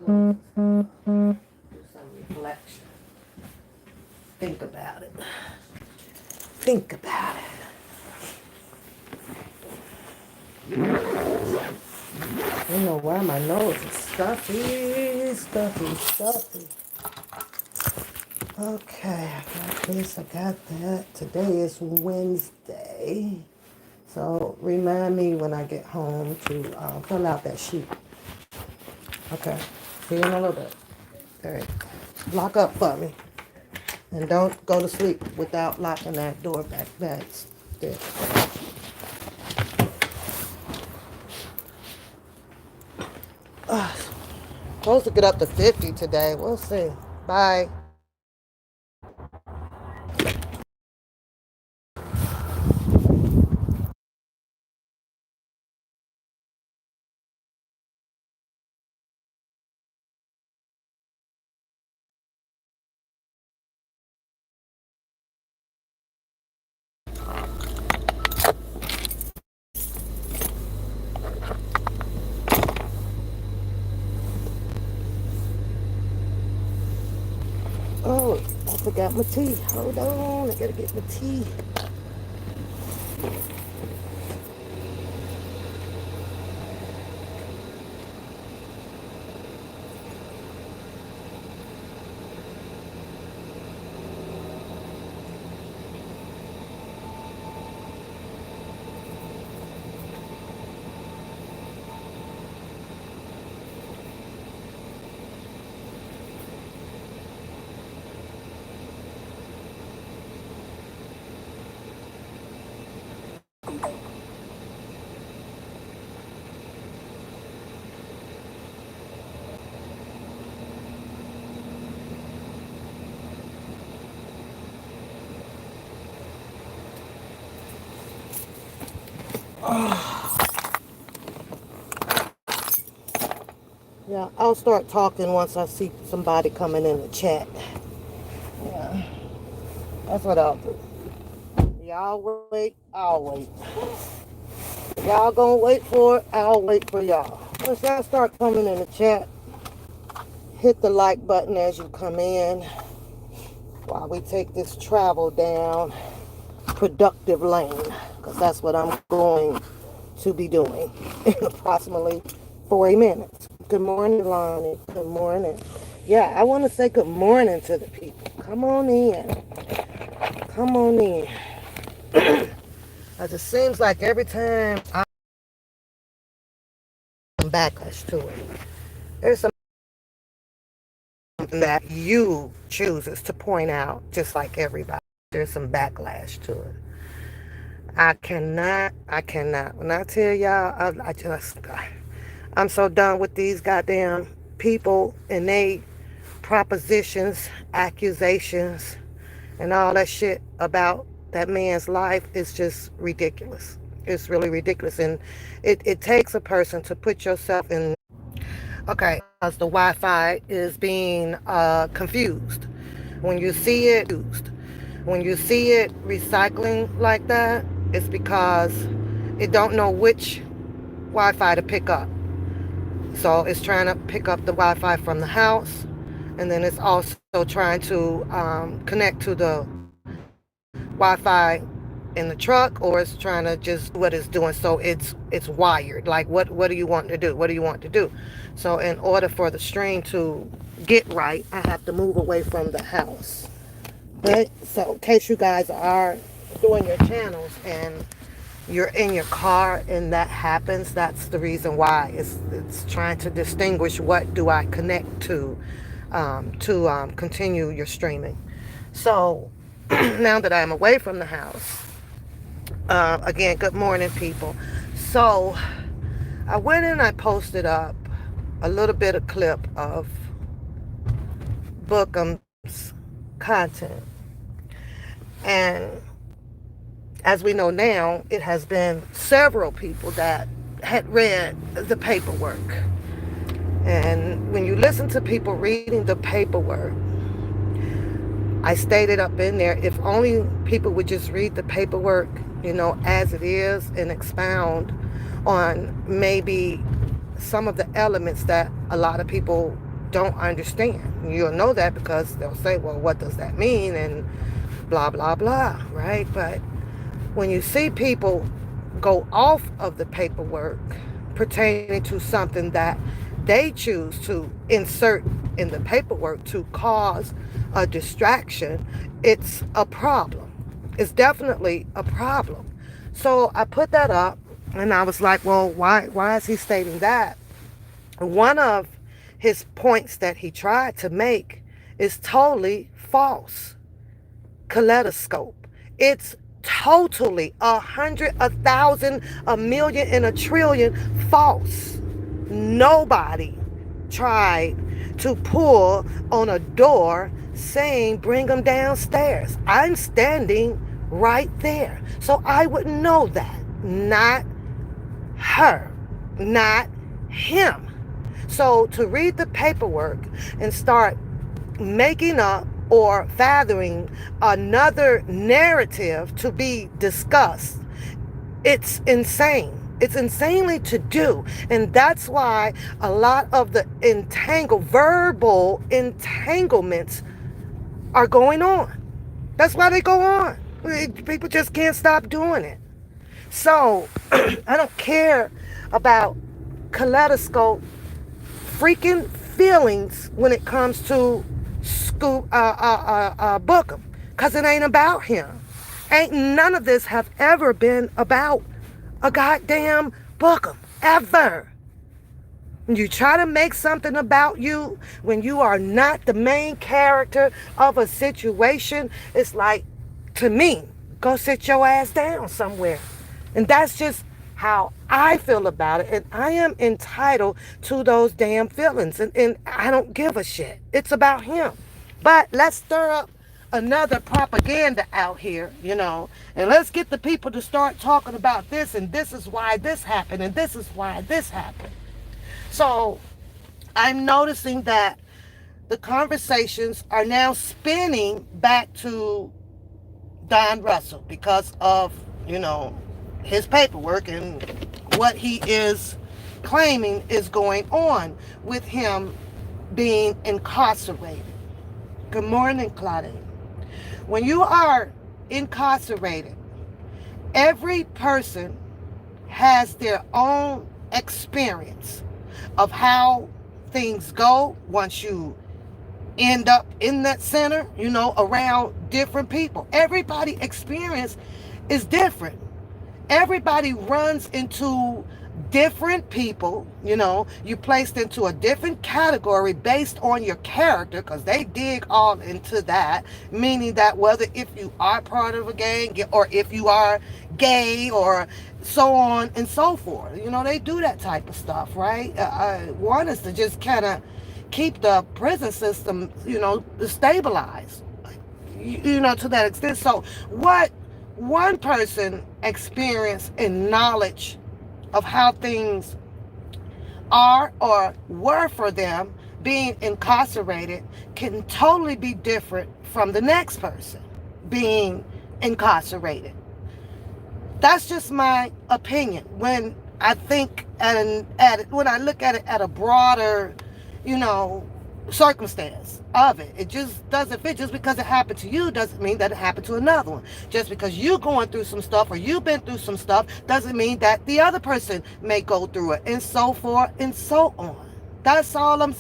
Do some reflection. Think about it. Think about it. I don't know why my nose is stuffy, stuffy, stuffy. Okay, I got this, I got that. Today is Wednesday. So remind me when I get home to fill out that sheet. Okay, see you in a little bit. All right, lock up for me. And don't go to sleep without locking that door back. That's it. Supposed to get up to 50 today. We'll see. Bye. Oh, I forgot my tea. Hold on, I gotta get my tea. Yeah, I'll start talking once I see somebody coming in the chat. Yeah, that's what I'll do. Y'all wait, I'll wait. Y'all gonna wait for it, I'll wait for y'all. Once y'all start coming in the chat, hit the like button as you come in while we take this travel down productive lane, because that's what I'm going to be doing in approximately 40 minutes. Good morning, Lonnie. Good morning. Yeah, I want to say good morning to the people. Come on in. Come on in. As it seems like every time I come backlash to it, there's something that you chooses to point out, just like everybody. There's some backlash to it. I cannot. When I tell y'all, I'm so done with these goddamn people and they propositions, accusations, and all that shit about that man's life is just ridiculous. It's really ridiculous. And it takes a person to put yourself in. Okay, because the Wi-Fi is being confused. When you see it, recycling like that, it's because it don't know which Wi-Fi to pick up. So it's trying to pick up the Wi-Fi from the house, and then it's also trying to connect to the Wi-Fi in the truck, or it's trying to just do what it's doing. So it's wired. Like what do you want to do? What do you want to do? So in order for the stream to get right, I have to move away from the house. But so in case you guys are doing your channels and you're in your car and that happens, that's the reason why. It's trying to distinguish what do I connect to continue your streaming. So now that I'm away from the house, again, good morning, people. So I went and I posted up a little bit of clip of Bookum's content. And as we know now, it has been several people that had read the paperwork. And when you listen to people reading the paperwork, I stated up in there, if only people would just read the paperwork, as it is and expound on maybe some of the elements that a lot of people don't understand. You'll know that because they'll say, well, what does that mean? And blah, blah, blah, right? But when you see people go off of the paperwork pertaining to something that they choose to insert in the paperwork to cause a distraction, it's a problem. It's definitely a problem. So I put that up and I was like, well, why is he stating that? One of his points that he tried to make is totally false. Kaleidoscope. It's totally 100, 1,000, a million, and a trillion false. Nobody tried to pull on a door saying bring them downstairs. I'm standing right there. So I would know that. Not her. Not him. So to read the paperwork and start making up or fathoming another narrative to be discussed, it's insane. It's insanely to do. And that's why a lot of the verbal entanglements are going on. That's why they go on. People just can't stop doing it. So I don't care about kaleidoscope freaking feelings when it comes to Bookum, because it ain't about him. Ain't none of this have ever been about a goddamn Bookum, ever. When you try to make something about you when you are not the main character of a situation, it's like, to me, go sit your ass down somewhere. And that's just how I feel about it. And I am entitled to those damn feelings. And I don't give a shit. It's about him. But let's stir up another propaganda out here, and let's get the people to start talking about this, and this is why this happened, and this is why this happened. So I'm noticing that the conversations are now spinning back to Don Russell because of, his paperwork and what he is claiming is going on with him being incarcerated. Good morning, Claudine. When you are incarcerated, every person has their own experience of how things go once you end up in that center, around different people. Everybody's experience is different. Everybody runs into different people, you placed into a different category based on your character, because they dig all into that, meaning that whether if you are part of a gang or if you are gay or so on and so forth, they do that type of stuff, right? One is to just kind of keep the prison system, stabilized, to that extent. So what one person experience and knowledge of how things are or were for them being incarcerated can totally be different from the next person being incarcerated. That's just my opinion. When I think when I look at it at a broader, circumstance of it. It just doesn't fit. Just because it happened to you doesn't mean that it happened to another one. Just because you're going through some stuff or you've been through some stuff doesn't mean that the other person may go through it, and so forth and so on. That's all I'm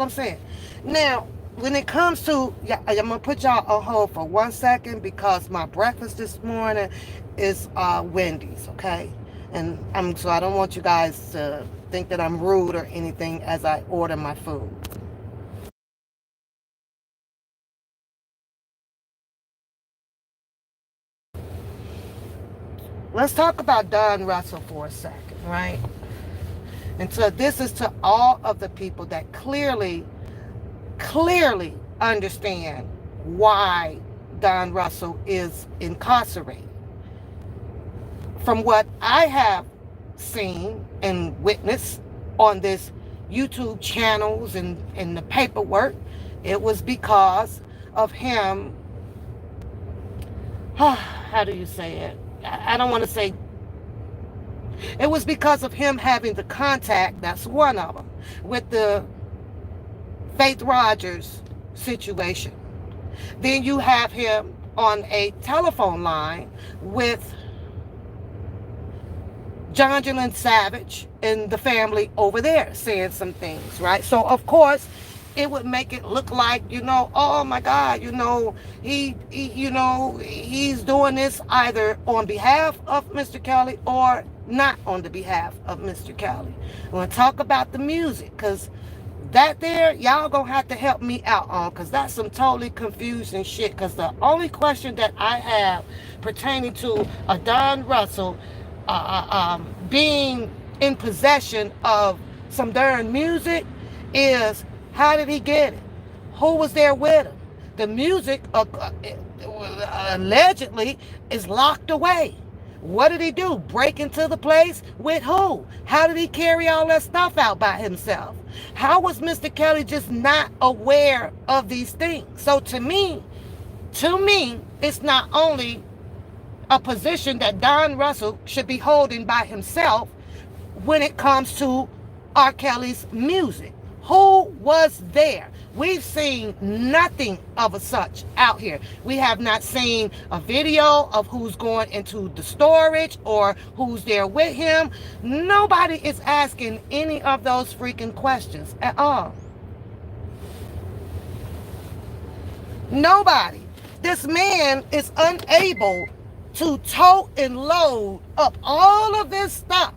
saying. Now, when it comes to, I'm gonna put y'all on hold for 1 second because my breakfast this morning is Wendy's, okay? And so I don't want you guys to think that I'm rude or anything as I order my food. Let's talk about Don Russell for a second, right? And so this is to all of the people that clearly understand why Don Russell is incarcerated. From what I have seen and witnessed on this YouTube channels and the paperwork, it was because of him, how do you say it? I don't want to say, it was because of him having the contact, that's one of them, with the Faith Rogers situation. Then you have him on a telephone line with John Jalen Savage and the family over there saying some things, right? So, of course, it would make it look like, oh my God, he's doing this either on behalf of Mr. Kelly or not on the behalf of Mr. Kelly. I want to talk about the music, because that there, y'all gonna have to help me out on, because that's some totally confusing shit. Because the only question that I have pertaining to a Don Russell being in possession of some darn music is, how did he get it? Who was there with him? The music allegedly is locked away. What did he do? Break into the place? With who? How did he carry all that stuff out by himself? How was Mr. Kelly just not aware of these things? So to me, it's not only a position that Don Russell should be holding by himself when it comes to R. Kelly's music. Who was there? We've seen nothing of a such out here. We have not seen a video of who's going into the storage or who's there with him. Nobody is asking any of those freaking questions at all. Nobody. This man is unable to tote and load up all of this stuff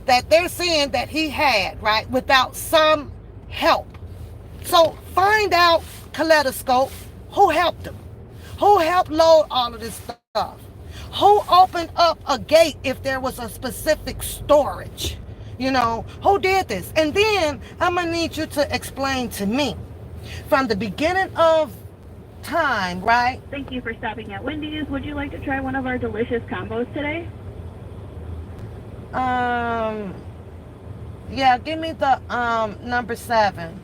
that they're saying that he had, right, without some help. So find out, Kaleidoscope, who helped him? Who helped load all of this stuff? Who opened up a gate if there was a specific storage? Who did this? And then I'm going to need you to explain to me, from the beginning of time, right? Thank you for stopping at Wendy's. Would you like to try one of our delicious combos today? Yeah, give me the number 7.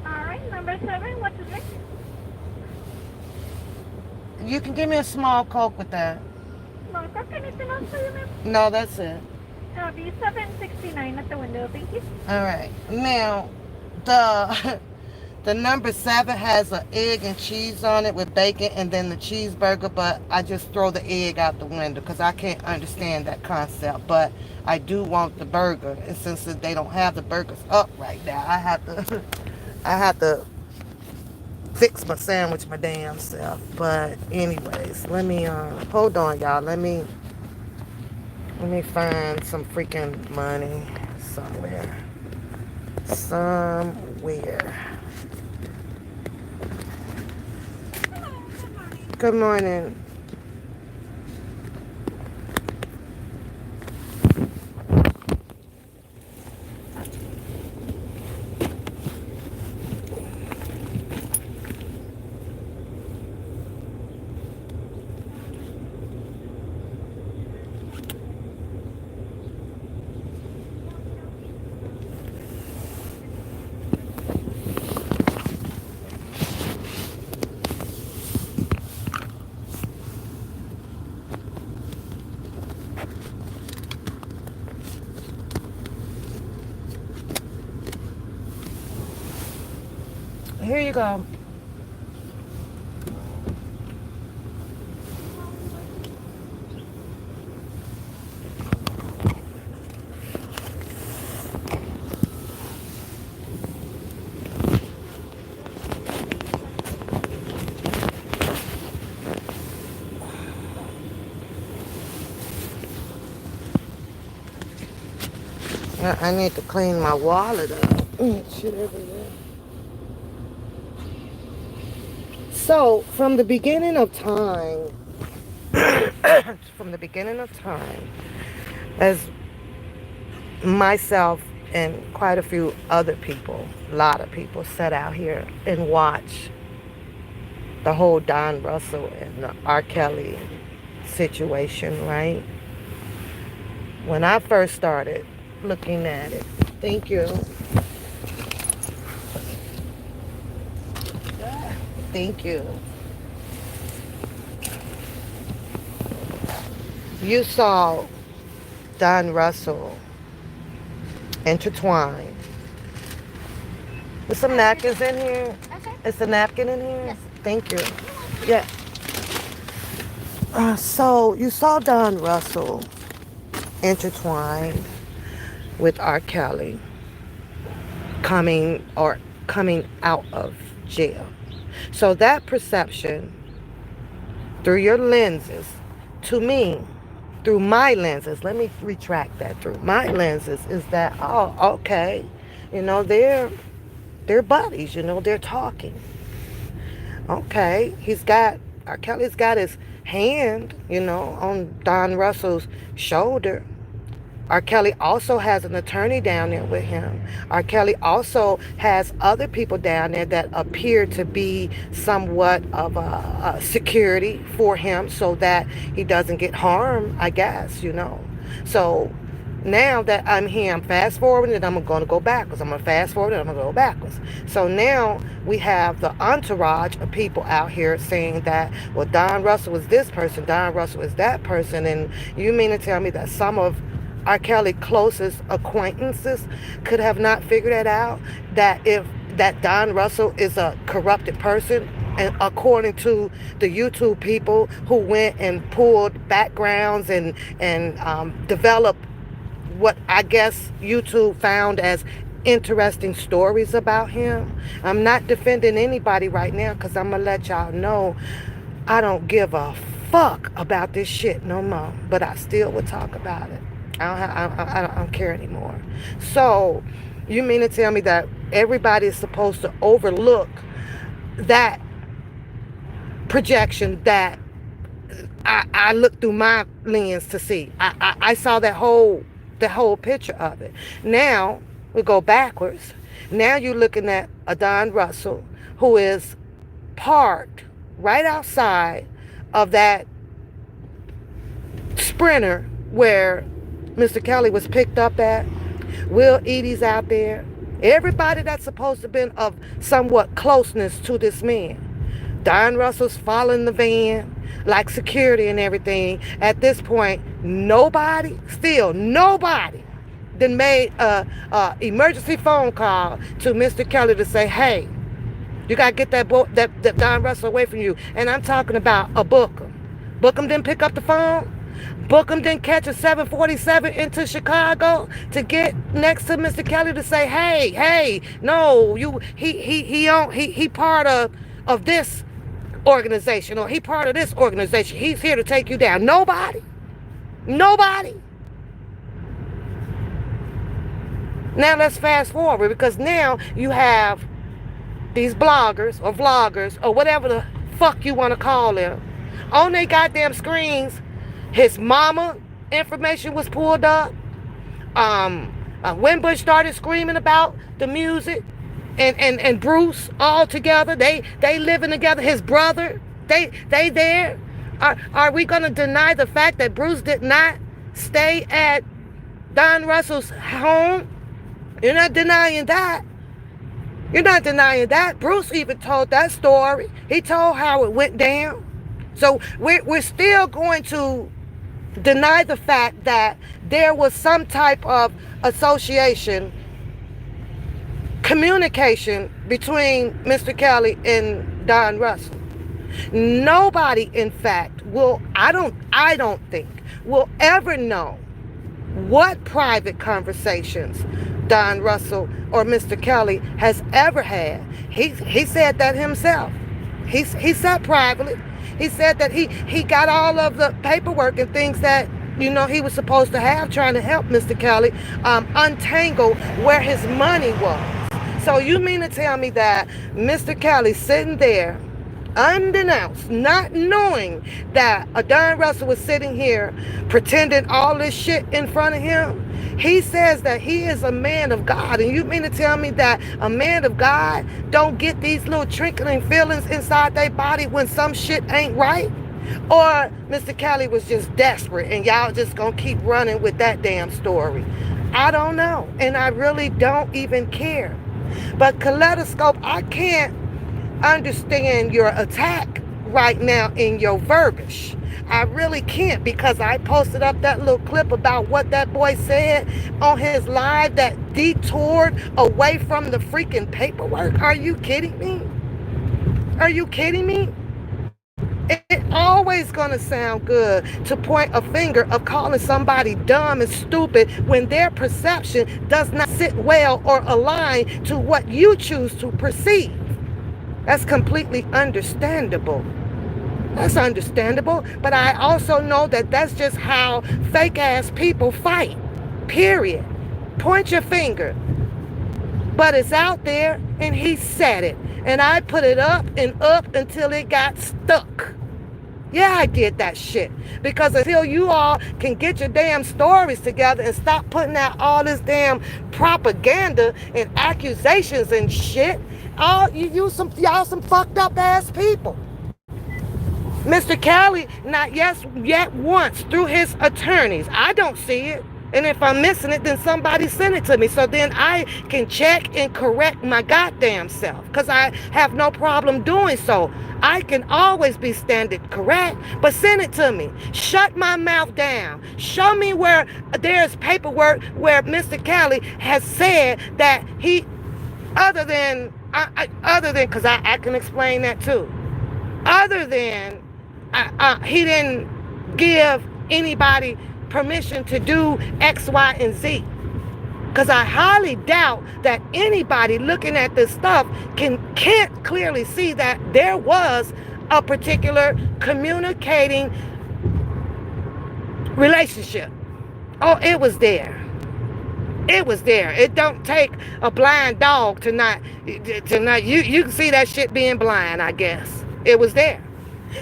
Alright, number 7, what's the drink? You can give me a small Coke with that. Small Coke, anything else for you, ma'am? No, that's it. It'll be $7.69 at the window, thank you. Alright. Now, the number 7 has an egg and cheese on it with bacon and then the cheeseburger, but I just throw the egg out the window because I can't understand that concept. But I do want the burger, and since they don't have the burgers up right now, I have to fix my sandwich my damn self. But anyways, let me hold on, y'all. Let me find some freaking money somewhere. Good morning. Here you go. I need to clean my wallet up. Shit everywhere. So, from the beginning of time, as myself and quite a few other people, a lot of people, sat out here and watched the whole Don Russell and the R. Kelly situation, right? When I first started looking at it, thank you, thank you. You saw Don Russell intertwined. There's some napkins in here. Okay. Is a napkin in here? Yes. Thank you. Yeah. So you saw Don Russell intertwined with R. Kelly coming out of jail. So that perception through your lenses, to me, through my lenses, let me retract that, through my lenses, is that, oh, okay, they're buddies, they're talking. Okay, R. Kelly's got his hand, on Don Russell's shoulder. R. Kelly also has an attorney down there with him. R. Kelly also has other people down there that appear to be somewhat of a security for him so that he doesn't get harmed, I guess. So now that I'm here, I'm fast forwarding and I'm going to go backwards. I'm going to fast forward and I'm going to go backwards. So now we have the entourage of people out here saying that, well, Don Russell is this person, Don Russell is that person. And you mean to tell me that some of R. Kelly closest acquaintances could have not figured that out, that Don Russell is a corrupted person? And according to the YouTube people who went and pulled backgrounds and developed what I guess YouTube found as interesting stories about him. I'm not defending anybody right now because I'm going to let y'all know I don't give a fuck about this shit no more. But I still would talk about it. I don't care anymore. So, you mean to tell me that everybody is supposed to overlook that projection that I looked through my lens to see? I saw that whole picture of it. Now, we go backwards. Now you're looking at a Don Russell who is parked right outside of that Sprinter where Mr. Kelly was picked up at. Will Edie's out there. Everybody that's supposed to have been of somewhat closeness to this man. Don Russell's following the van like security and everything. At this point, nobody then made a emergency phone call to Mr. Kelly to say, hey, you got to get that Don Russell away from you. And I'm talking about a bookum. Bookum didn't pick up the phone. Bookum didn't catch a 747 into Chicago to get next to Mr. Kelly to say, hey, no, he part of this organization, or he part of this organization. He's here to take you down. Nobody. Now let's fast forward, because now you have these bloggers or vloggers or whatever the fuck you want to call them on their goddamn screens. His mama information was pulled up. When Bush started screaming about the music and Bruce all together, they living together. His brother, they there. Are we gonna deny the fact that Bruce did not stay at Don Russell's home? You're not denying that. Bruce even told that story. He told how it went down. So we're still going to deny the fact that there was some type of association, communication between Mr. Kelly and Don Russell. Nobody, in fact, I don't think will ever know what private conversations Don Russell or Mr. Kelly has ever had. He said that himself. He said privately. He said that he got all of the paperwork and things that he was supposed to have, trying to help Mr. Kelly untangle where his money was. So you mean to tell me that Mr. Kelly sitting there undenounced, not knowing that Adon Russell was sitting here pretending all this shit in front of him. He says that he is a man of God. And you mean to tell me that a man of God don't get these little trickling feelings inside their body when some shit ain't right? Or Mr. Kelly was just desperate and y'all just gonna keep running with that damn story? I don't know. And I really don't even care. But Kaleidoscope, I can't understand your attack right now in your verbiage. I really can't, because I posted up that little clip about what that boy said on his live that detoured away from the freaking paperwork. Are you kidding me? Are you kidding me? It's always going to sound good to point a finger of calling somebody dumb and stupid when their perception does not sit well or align to what you choose to perceive. That's completely understandable. That's understandable. But I also know that that's just how fake ass people fight. Period. Point your finger. But it's out there and he said it. And I put it up and up until it got stuck. Yeah, I did that shit. Because until you all can get your damn stories together and stop putting out all this damn propaganda and accusations and shit, y'all some fucked up ass people. Mr. Kelly, not yet once through his attorneys. I don't see it. And if I'm missing it, then somebody send it to me. So then I can check and correct my goddamn self. Because I have no problem doing so. I can always be standard correct. But send it to me. Shut my mouth down. Show me where there's paperwork where Mr. Kelly has said that he, other than, because I can explain that too. Other than, he didn't give anybody permission to do X, Y, and Z. Because I highly doubt that anybody looking at this stuff can't clearly see that there was a particular communicating relationship. Oh, it was there. It was there. It don't take a blind dog to not you can see that shit being blind, I guess. It was there.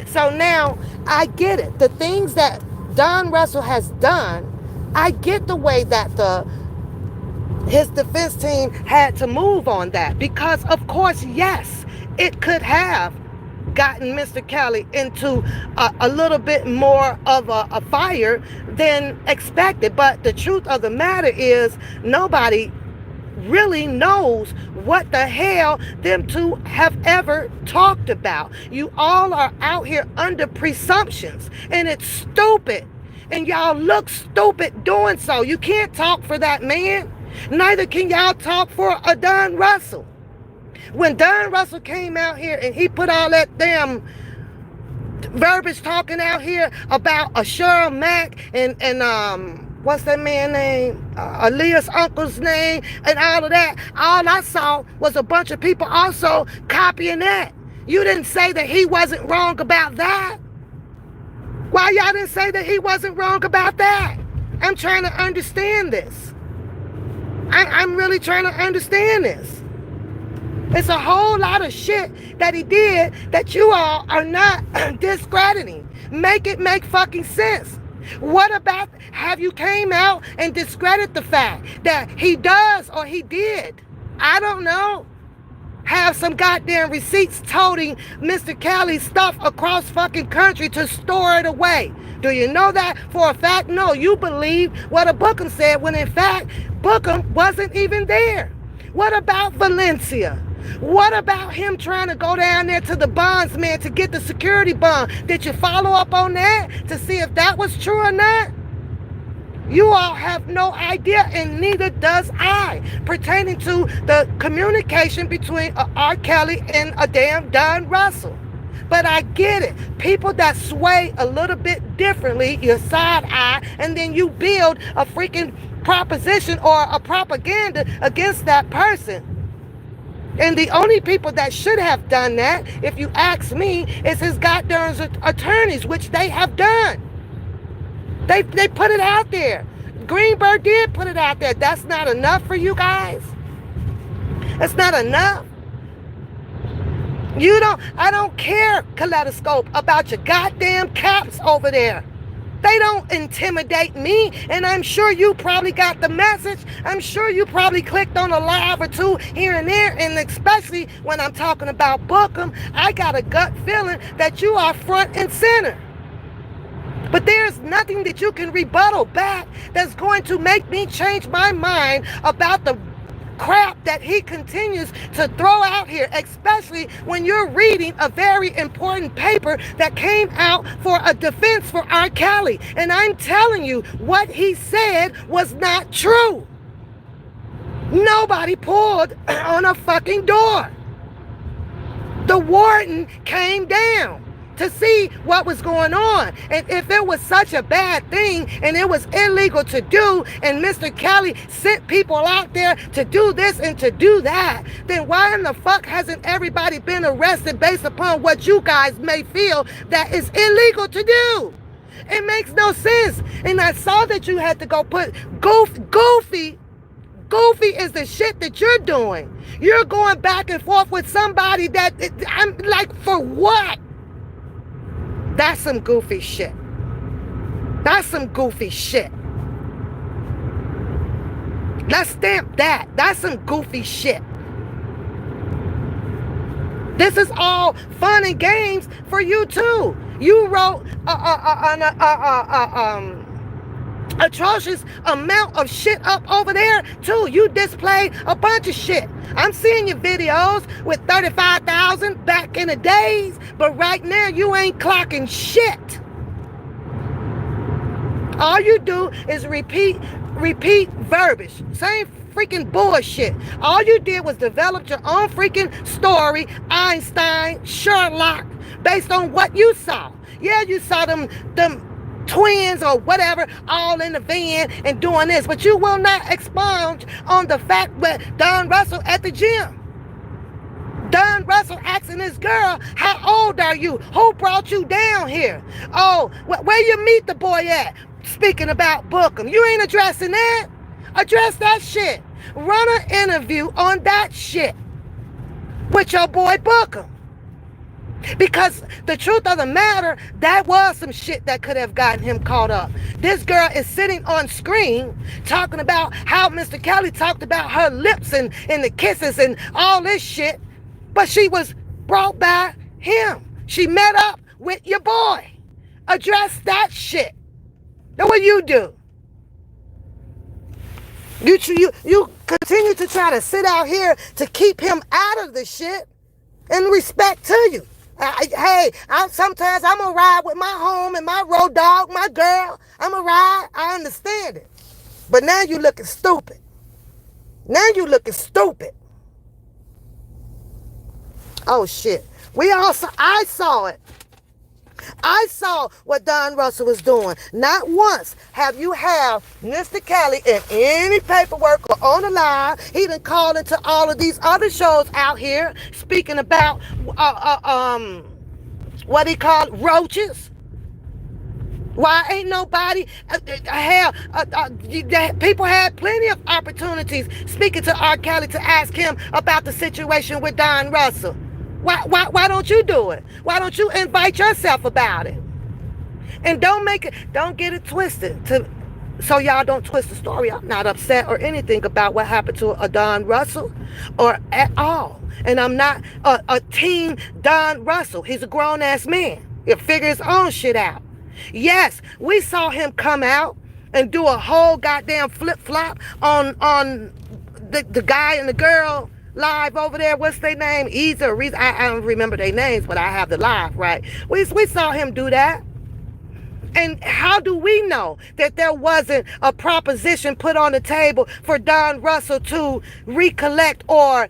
So now I get it. The things that Don Russell has done, I get the way that his defense team had to move on that, because of course, yes, it could have gotten Mr. Kelly into a little bit more of a fire than expected. But the truth of the matter is, nobody really knows what the hell them two have ever talked about. You all are out here under presumptions, and it's stupid. And y'all look stupid doing so. You can't talk for that man. Neither can y'all talk for a Don Russell. When Don Russell came out here and he put all that damn verbiage talking out here about a Cheryl Mack and what's that man's name? Aaliyah's uncle's name and all of that. All I saw was a bunch of people also copying that. You didn't say that he wasn't wrong about that. Why y'all didn't say that he wasn't wrong about that? I'm trying to understand this. I'm really trying to understand this. It's a whole lot of shit that he did that you all are not discrediting. Make it make fucking sense. What about, have you came out and discredit the fact that he does or he did, I don't know, have some goddamn receipts toting Mr. Kelly's stuff across fucking country to store it away? Do you know that for a fact? No, you believe what a bookum said when in fact Bookum wasn't even there. What about Valencia? What about him trying to go down there to the bondsman to get the security bond? Did you follow up on that to see if that was true or not? You all have no idea, and neither does I, pertaining to the communication between R. Kelly and a damn Don Russell. But I get it. People that sway a little bit differently, you side eye, and then you build a freaking proposition or a propaganda against that person. And the only people that should have done that, if you ask me, is his goddamn attorneys, which they have done. They put it out there. Greenberg did put it out there. That's not enough for you guys? That's not enough? I don't care, Kaleidoscope, about your goddamn caps over there. They don't intimidate me, and I'm sure you probably got the message. I'm sure you probably clicked on a live or two here and there, and especially when I'm talking about bookum, I got a gut feeling that you are front and center. But there's nothing that you can rebuttal back that's going to make me change my mind about the crap that he continues to throw out here, especially when you're reading a very important paper that came out for a defense for R. Kelly. And I'm telling you, what he said was not true. Nobody pulled on a fucking door. The warden came down to see what was going on. And if it was such a bad thing and it was illegal to do, and Mr. Kelly sent people out there to do this and to do that, then why in the fuck hasn't everybody been arrested based upon what you guys may feel that is illegal to do? It makes no sense. And I saw that you had to go put Goofy. Goofy is the shit that you're doing. You're going back and forth with somebody that, I'm like, for what? That's some goofy shit. That's some goofy shit. Let's stamp that. That's some goofy shit. This is all fun and games for you too. You wrote an atrocious amount of shit up over there too. You displayed a bunch of shit. I'm seeing your videos with 35,000 back in the days, but right now you ain't clocking shit. All you do is repeat verbiage. Same freaking bullshit. All you did was develop your own freaking story, Einstein, Sherlock, based on what you saw. Yeah, you saw them twins or whatever all in the van and doing this, but you will not expound on the fact that Don Russell at the gym. Don Russell asking this girl, how old are you? Who brought you down here? Oh, where you meet the boy at? Speaking about bookum, you ain't addressing that. Address that shit. Run an interview on that shit with your boy Bookum. Because the truth of the matter, that was some shit that could have gotten him caught up. This girl is sitting on screen talking about how Mr. Kelly talked about her lips and the kisses and all this shit, but she was brought by him. She met up with your boy. Address that shit. Now what you do? You continue to try to sit out here to keep him out of the shit in respect to you. Sometimes I'm going to ride with my home and my road dog, my girl. I'm going to ride. I understand it. But now you looking stupid. Now you looking stupid. Oh, shit. I saw it. I saw what Don Russell was doing. Not once have you had Mr. Kelly in any paperwork or on the live. He done called into all of these other shows out here speaking about what he called roaches. Why ain't nobody people had plenty of opportunities speaking to R. Kelly to ask him about the situation with Don Russell. Why don't you do it? Why don't you invite yourself about it? And don't get it twisted. So y'all don't twist the story. I'm not upset or anything about what happened to a Don Russell or at all. And I'm not a team Don Russell. He's a grown-ass man. He'll figure his own shit out. Yes, we saw him come out and do a whole goddamn flip-flop on the guy and the girl live over there. What's their name? Either reason I don't remember their names, but I have the live, right? We saw him do that. And how do we know that there wasn't a proposition put on the table for Don Russell to recollect or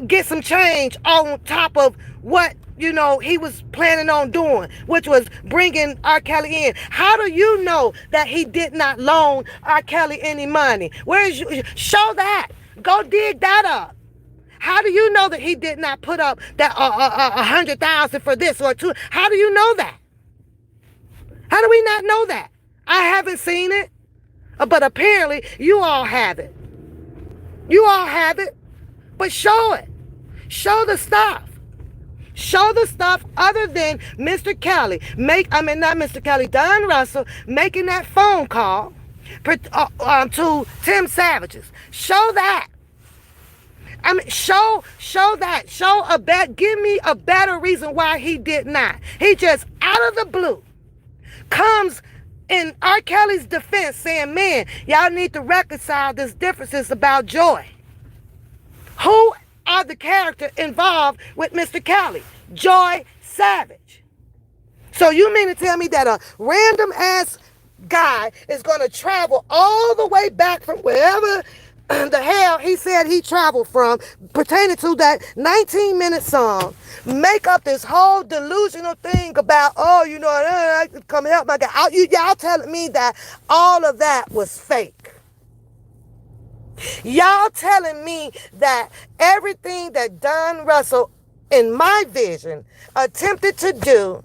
get some change on top of what he was planning on doing, which was bringing R. Kelly in? How do you know that he did not loan R. Kelly any money? Show that. Go dig that up. How do you know that he did not put up that 100,000 for this or two? How do you know that? How do we not know that? I haven't seen it, but apparently you all have it. You all have it, but show it. Show the stuff. Show the stuff other than Mr. Kelly. Not Mr. Kelly, Don Russell making that phone call to Tim Savage's. Show that. Show that. Give me a better reason why he did not. He just out of the blue comes in R. Kelly's defense saying, man, y'all need to reconcile this differences about Joy. Who are the character involved with Mr. Kelly? Joy Savage. So you mean to tell me that a random ass guy is going to travel all the way back from wherever the hell he said he traveled from pertaining to that 19-minute song, make up this whole delusional thing about, I come help my guy. Y'all telling me that all of that was fake. Y'all telling me that everything that Don Russell, in my vision, attempted to do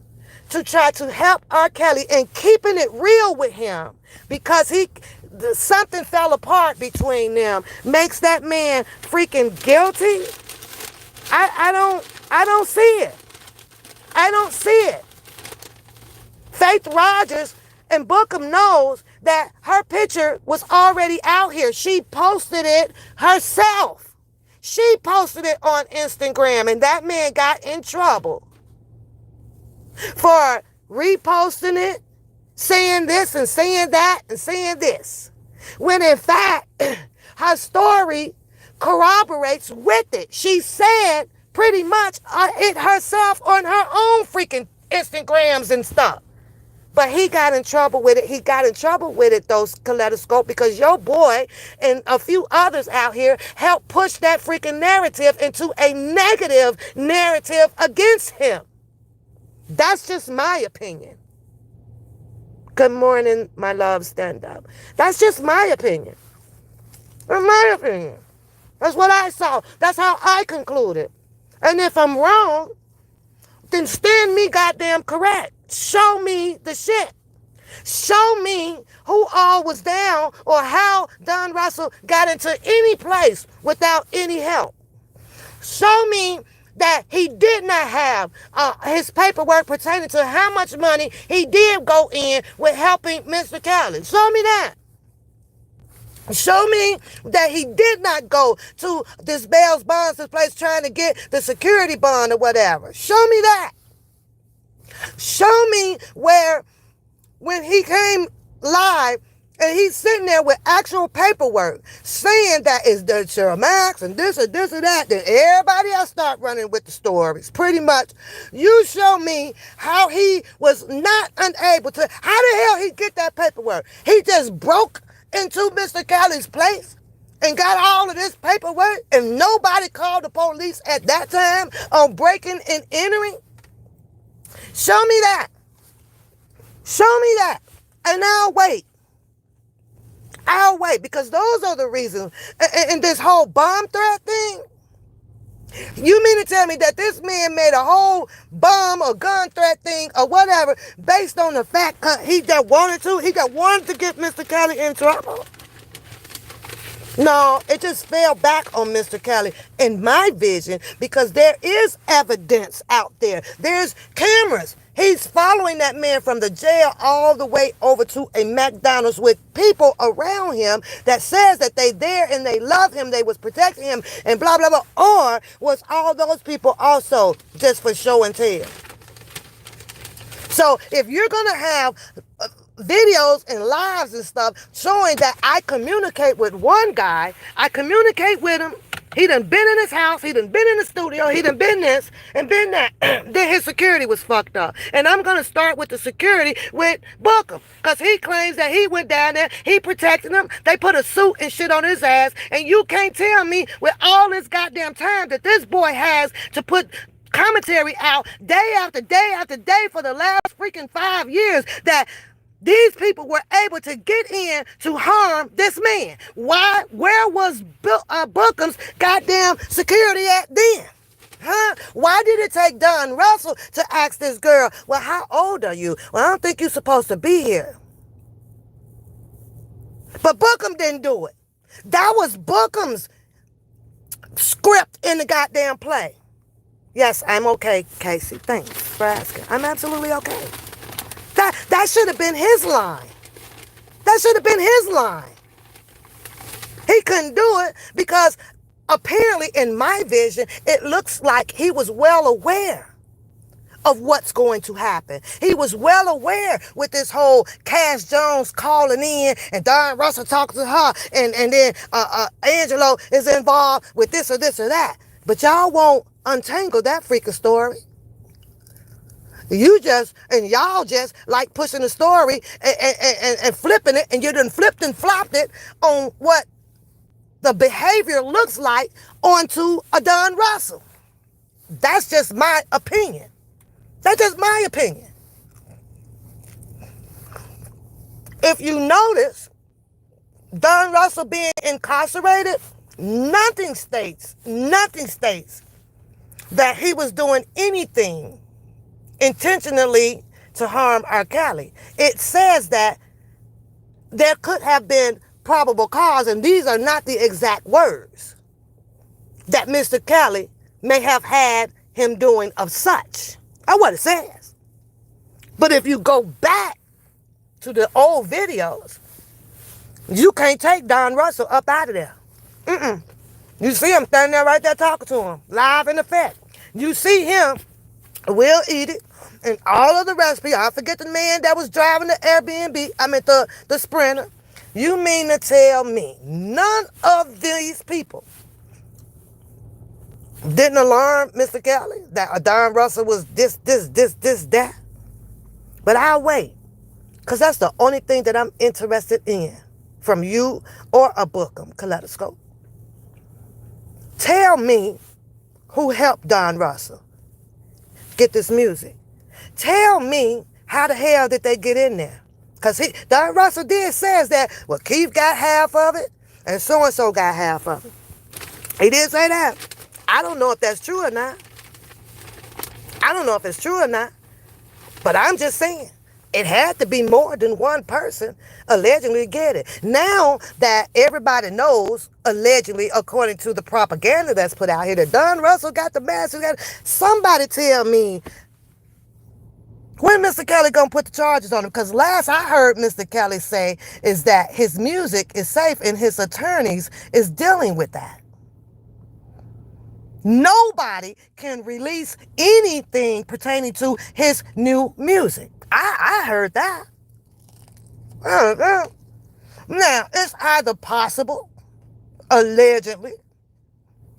to try to help R. Kelly and keeping it real with him because something fell apart between them makes that man freaking guilty. I don't see it. I don't see it. Faith Rogers and Bookum knows that her picture was already out here. She posted it herself. She posted it on Instagram, and that man got in trouble for reposting it, saying this and saying that and saying this. When in fact, her story corroborates with it. She said pretty much it herself on her own freaking Instagrams and stuff. But he got in trouble with it. He got in trouble with it, those kaleidoscope, because your boy and a few others out here helped push that freaking narrative into a negative narrative against him. That's just my opinion. Good morning, my love, stand up. That's just my opinion. That's my opinion. That's what I saw. That's how I concluded. And if I'm wrong, then stand me goddamn correct. Show me the shit. Show me who all was down or how Don Russell got into any place without any help. Show me that he did not have his paperwork pertaining to how much money he did go in with helping Mr. Kelly. Show me that. Show me that he did not go to this Bell's Bonds place trying to get the security bond or whatever. Show me that. Show me where when he came live and he's sitting there with actual paperwork saying that it's the Cheryl Max and this or that, then everybody else start running with the stories. Pretty much, you show me how he was not unable to, how the hell he get that paperwork? He just broke into Mr. Kelly's place and got all of this paperwork and nobody called the police at that time on breaking and entering? Show me that. Show me that. And I'll wait. I'll wait, because those are the reasons. And this whole bomb threat thing, you mean to tell me that this man made a whole bomb or gun threat thing or whatever based on the fact he just wanted to get Mr. Kelly in trouble? No, it just fell back on Mr. Kelly in my vision because there is evidence out there. There's cameras. He's following that man from the jail all the way over to a McDonald's with people around him that says that they there and they love him, they was protecting him and blah, blah, blah. Or was all those people also just for show and tell? So if you're going to have videos and lives and stuff showing that I communicate with one guy, I communicate with him, he done been in his house, he done been in the studio, he done been this and been that, then his security was fucked up. And I'm going to start with the security with Bookum, because he claims that he went down there, he protected him, they put a suit and shit on his ass, and you can't tell me with all this goddamn time that this boy has to put commentary out day after day after day for the last freaking 5 years that these people were able to get in to harm this man. Why? Where was Bookum's goddamn security at then? Huh? Why did it take Don Russell to ask this girl, well, how old are you? Well, I don't think you're supposed to be here. But Bookum didn't do it. That was Bookum's script in the goddamn play. Yes, I'm okay, Casey. Thanks for asking. I'm absolutely okay. That should have been his line. That should have been his line. He couldn't do it because apparently in my vision, it looks like he was well aware of what's going to happen. He was well aware with this whole Cash Jones calling in and Don Russell talking to her and then Angelo is involved with this or this or that. But y'all won't untangle that freaking story. Y'all just like pushing the story and flipping it, and you done flipped and flopped it on what the behavior looks like onto a Don Russell. That's just my opinion. That's just my opinion. If you notice, Don Russell being incarcerated, nothing states that he was doing anything intentionally to harm R. Kelly. It says that there could have been probable cause, and these are not the exact words, that Mr. Kelly may have had him doing of such. That's what it says. But if you go back to the old videos, you can't take Don Russell up out of there. You see him standing there right there talking to him, live in effect. You see him, Will Eat It, and all of the rest of people. I forget the man that was driving the Airbnb, the Sprinter. You mean to tell me none of these people didn't alarm Mr. Kelly that Don Russell was this, that? But I'll wait, because that's the only thing that I'm interested in from you or a bookum, Kaleidoscope. Tell me who helped Don Russell get this music. Tell me how the hell did they get in there? Because Don Russell says that, well, Keith got half of it and so-and-so got half of it. He did say that. I don't know if that's true or not. I don't know if it's true or not. But I'm just saying, it had to be more than one person allegedly get it. Now that everybody knows, allegedly, according to the propaganda that's put out here, that Don Russell got the master. Somebody tell me, when Mr. Kelly gonna put the charges on him? Because last I heard Mr. Kelly say is that his music is safe and his attorneys is dealing with that. Nobody can release anything pertaining to his new music. I heard that. Now, it's either possible, allegedly,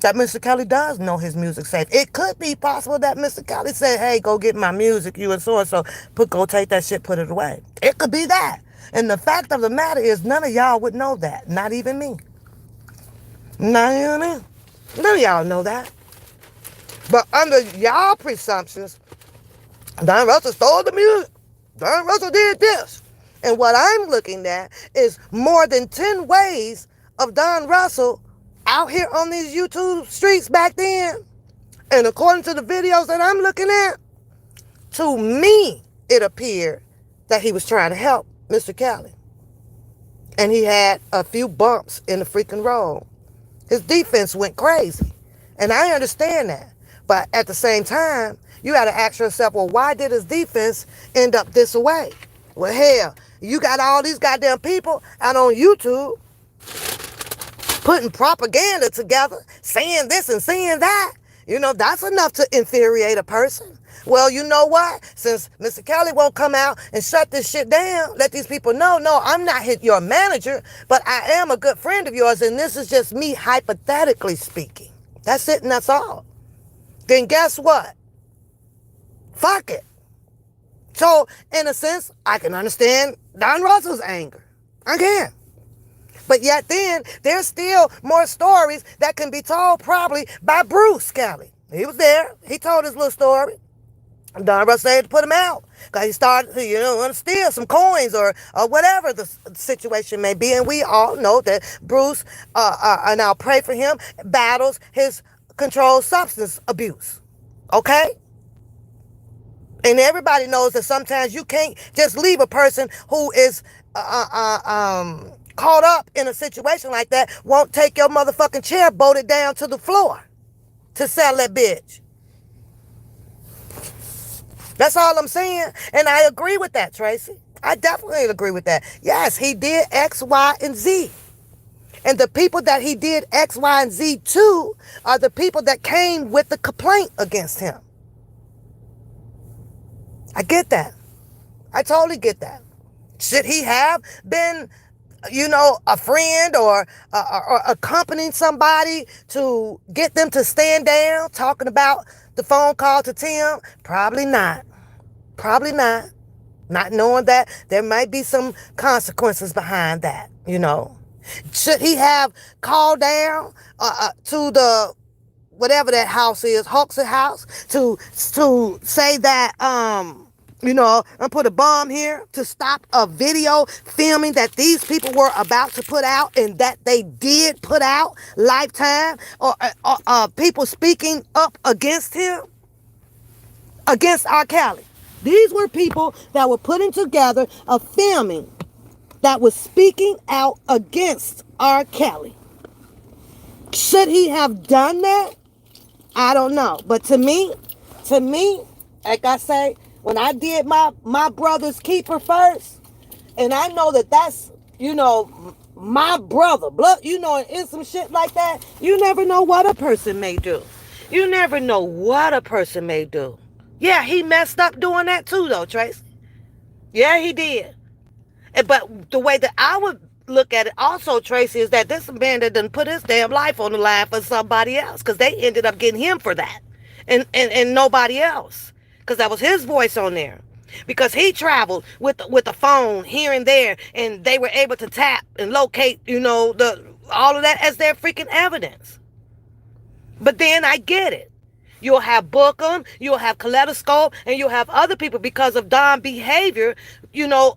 that Mr. Kelly does know his music safe. It could be possible that Mr. Kelly said, hey, go get my music, you and so-and-so, go take that shit, put it away. It could be that. And the fact of the matter is, none of y'all would know that. Not even me. Not even me. None of y'all know that. But under y'all presumptions, Don Russell stole the music. Don Russell did this. And what I'm looking at is more than 10 ways of Don Russell out here on these YouTube streets back then. And according to the videos that I'm looking at, to me, it appeared that he was trying to help Mr. Kelly. And he had a few bumps in the freaking road. His defense went crazy. And I understand that. But at the same time, you got to ask yourself, well, why did his defense end up this way? Well, hell, you got all these goddamn people out on YouTube putting propaganda together, saying this and saying that. You know, that's enough to infuriate a person. Well, you know what? Since Mr. Kelly won't come out and shut this shit down, let these people know, no, I'm not your manager, but I am a good friend of yours, and this is just me hypothetically speaking. That's it, and that's all. Then guess what? Fuck it. So, in a sense, I can understand Don Russell's anger. I can. But yet then, there's still more stories that can be told probably by Bruce Kelly. He was there. He told his little story. Don Russell had to put him out because he started to, want to steal some coins or whatever the situation may be. And we all know that Bruce, and I'll pray for him, battles his controlled substance abuse. Okay? And everybody knows that sometimes you can't just leave a person who is caught up in a situation like that won't take your motherfucking chair bolted down to the floor to sell that bitch. That's all I'm saying. And I agree with that, Tracy. I definitely agree with that. Yes, he did X, Y, and Z. And the people that he did X, Y, and Z to are the people that came with the complaint against him. I get that. I totally get that. Should he have been, a friend or accompanying somebody to get them to stand down, talking about the phone call to Tim? Probably not. Probably not. Not knowing that there might be some consequences behind that, Should he have called down to the whatever that house is, Hawks' house, to say that and put a bomb here to stop a video filming that these people were about to put out and that they did put out, Lifetime, or people speaking up against him, against R. Kelly. These were people that were putting together a filming that was speaking out against R. Kelly. Should he have done that? I don't know. But to me, like I say, when I did my brother's keeper first, and I know that that's, my brother, blood, and some shit like that, you never know what a person may do. You never know what a person may do. Yeah, he messed up doing that too, though, Tracy. Yeah, he did. But the way that I would look at it also, Tracy, is that this man that done put his damn life on the line for somebody else, because they ended up getting him for that, and nobody else, because that was his voice on there, because he traveled with the phone here and there, and they were able to tap and locate, all of that as their freaking evidence. But then I get it. You'll have bookum, you'll have kaleidoscope, and you'll have other people because of Don's behavior,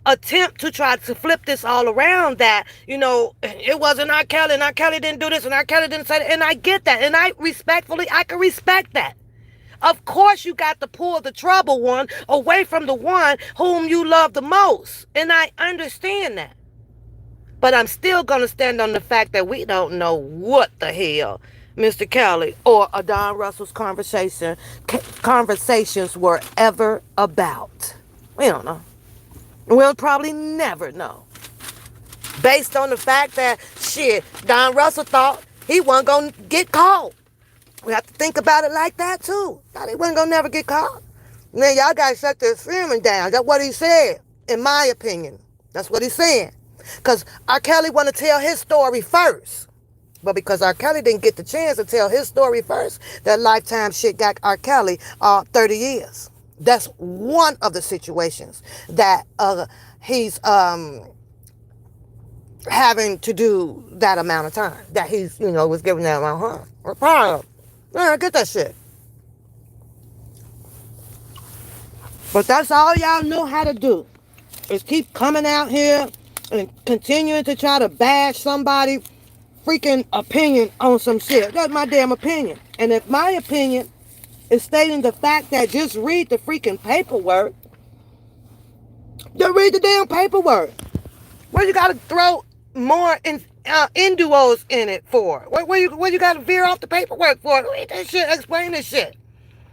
attempt to try to flip this all around that, it wasn't R. Kelly, and R. Kelly didn't do this, and R. Kelly didn't say that. And I get that. And I can respect that. Of course, you got to pull the trouble one away from the one whom you love the most. And I understand that. But I'm still going to stand on the fact that we don't know what the hell Mr. Kelly or Don Russell's conversations were ever about. We don't know. We'll probably never know. Based on the fact that, Don Russell thought he wasn't going to get caught. We have to think about it like that, too. Thought he wasn't going to never get caught. Man, y'all got to shut this filming down. That's what he said, in my opinion. That's what he's saying. Because R. Kelly want to tell his story first. But because R. Kelly didn't get the chance to tell his story first, that Lifetime shit got R. Kelly 30 years. That's one of the situations that he's having to do that amount of time. That he's, was giving that amount of time. We're proud of him. Yeah, get that shit. But that's all y'all know how to do. Is keep coming out here and continuing to try to bash somebody freaking opinion on some shit. That's my damn opinion. And if my opinion is stating the fact that just read the freaking paperwork, then read the damn paperwork. What you gotta throw more innuendos in it for? What you gotta veer off the paperwork for? Read that shit, explain this shit.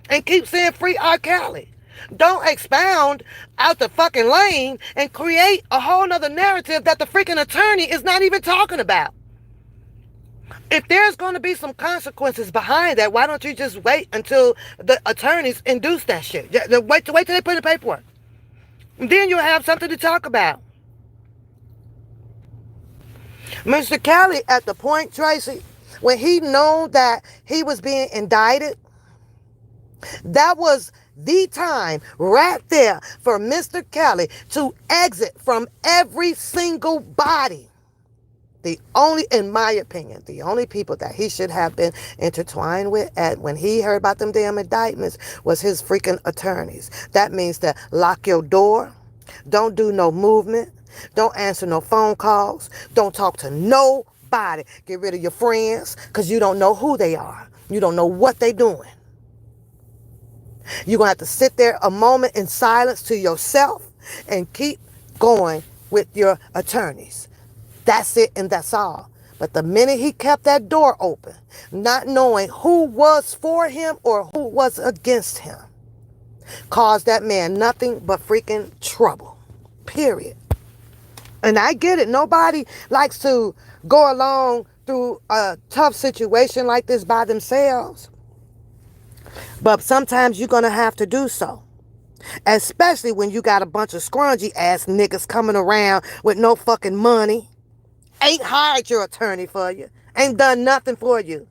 And keep saying free R. Kelly. Don't expound out the fucking lane and create a whole nother narrative that the freaking attorney is not even talking about. If there's going to be some consequences behind that, why don't you just wait until the attorneys induce that shit? Wait till they put in the paperwork. And then you'll have something to talk about. Mr. Kelly, at the point, Tracy, when he knew that he was being indicted, that was the time right there for Mr. Kelly to exit from every single body. In my opinion, the only people that he should have been intertwined with when he heard about them damn indictments was his freaking attorneys. That means that lock your door, don't do no movement, don't answer no phone calls, don't talk to nobody. Get rid of your friends because you don't know who they are. You don't know what they're doing. You're going to have to sit there a moment in silence to yourself and keep going with your attorneys. That's it and that's all. But the minute he kept that door open, not knowing who was for him or who was against him, caused that man nothing but freaking trouble. Period. And I get it. Nobody likes to go along through a tough situation like this by themselves. But sometimes you're going to have to do so. Especially when you got a bunch of scrungy ass niggas coming around with no fucking money. Ain't hired your attorney for you. Ain't done nothing for you.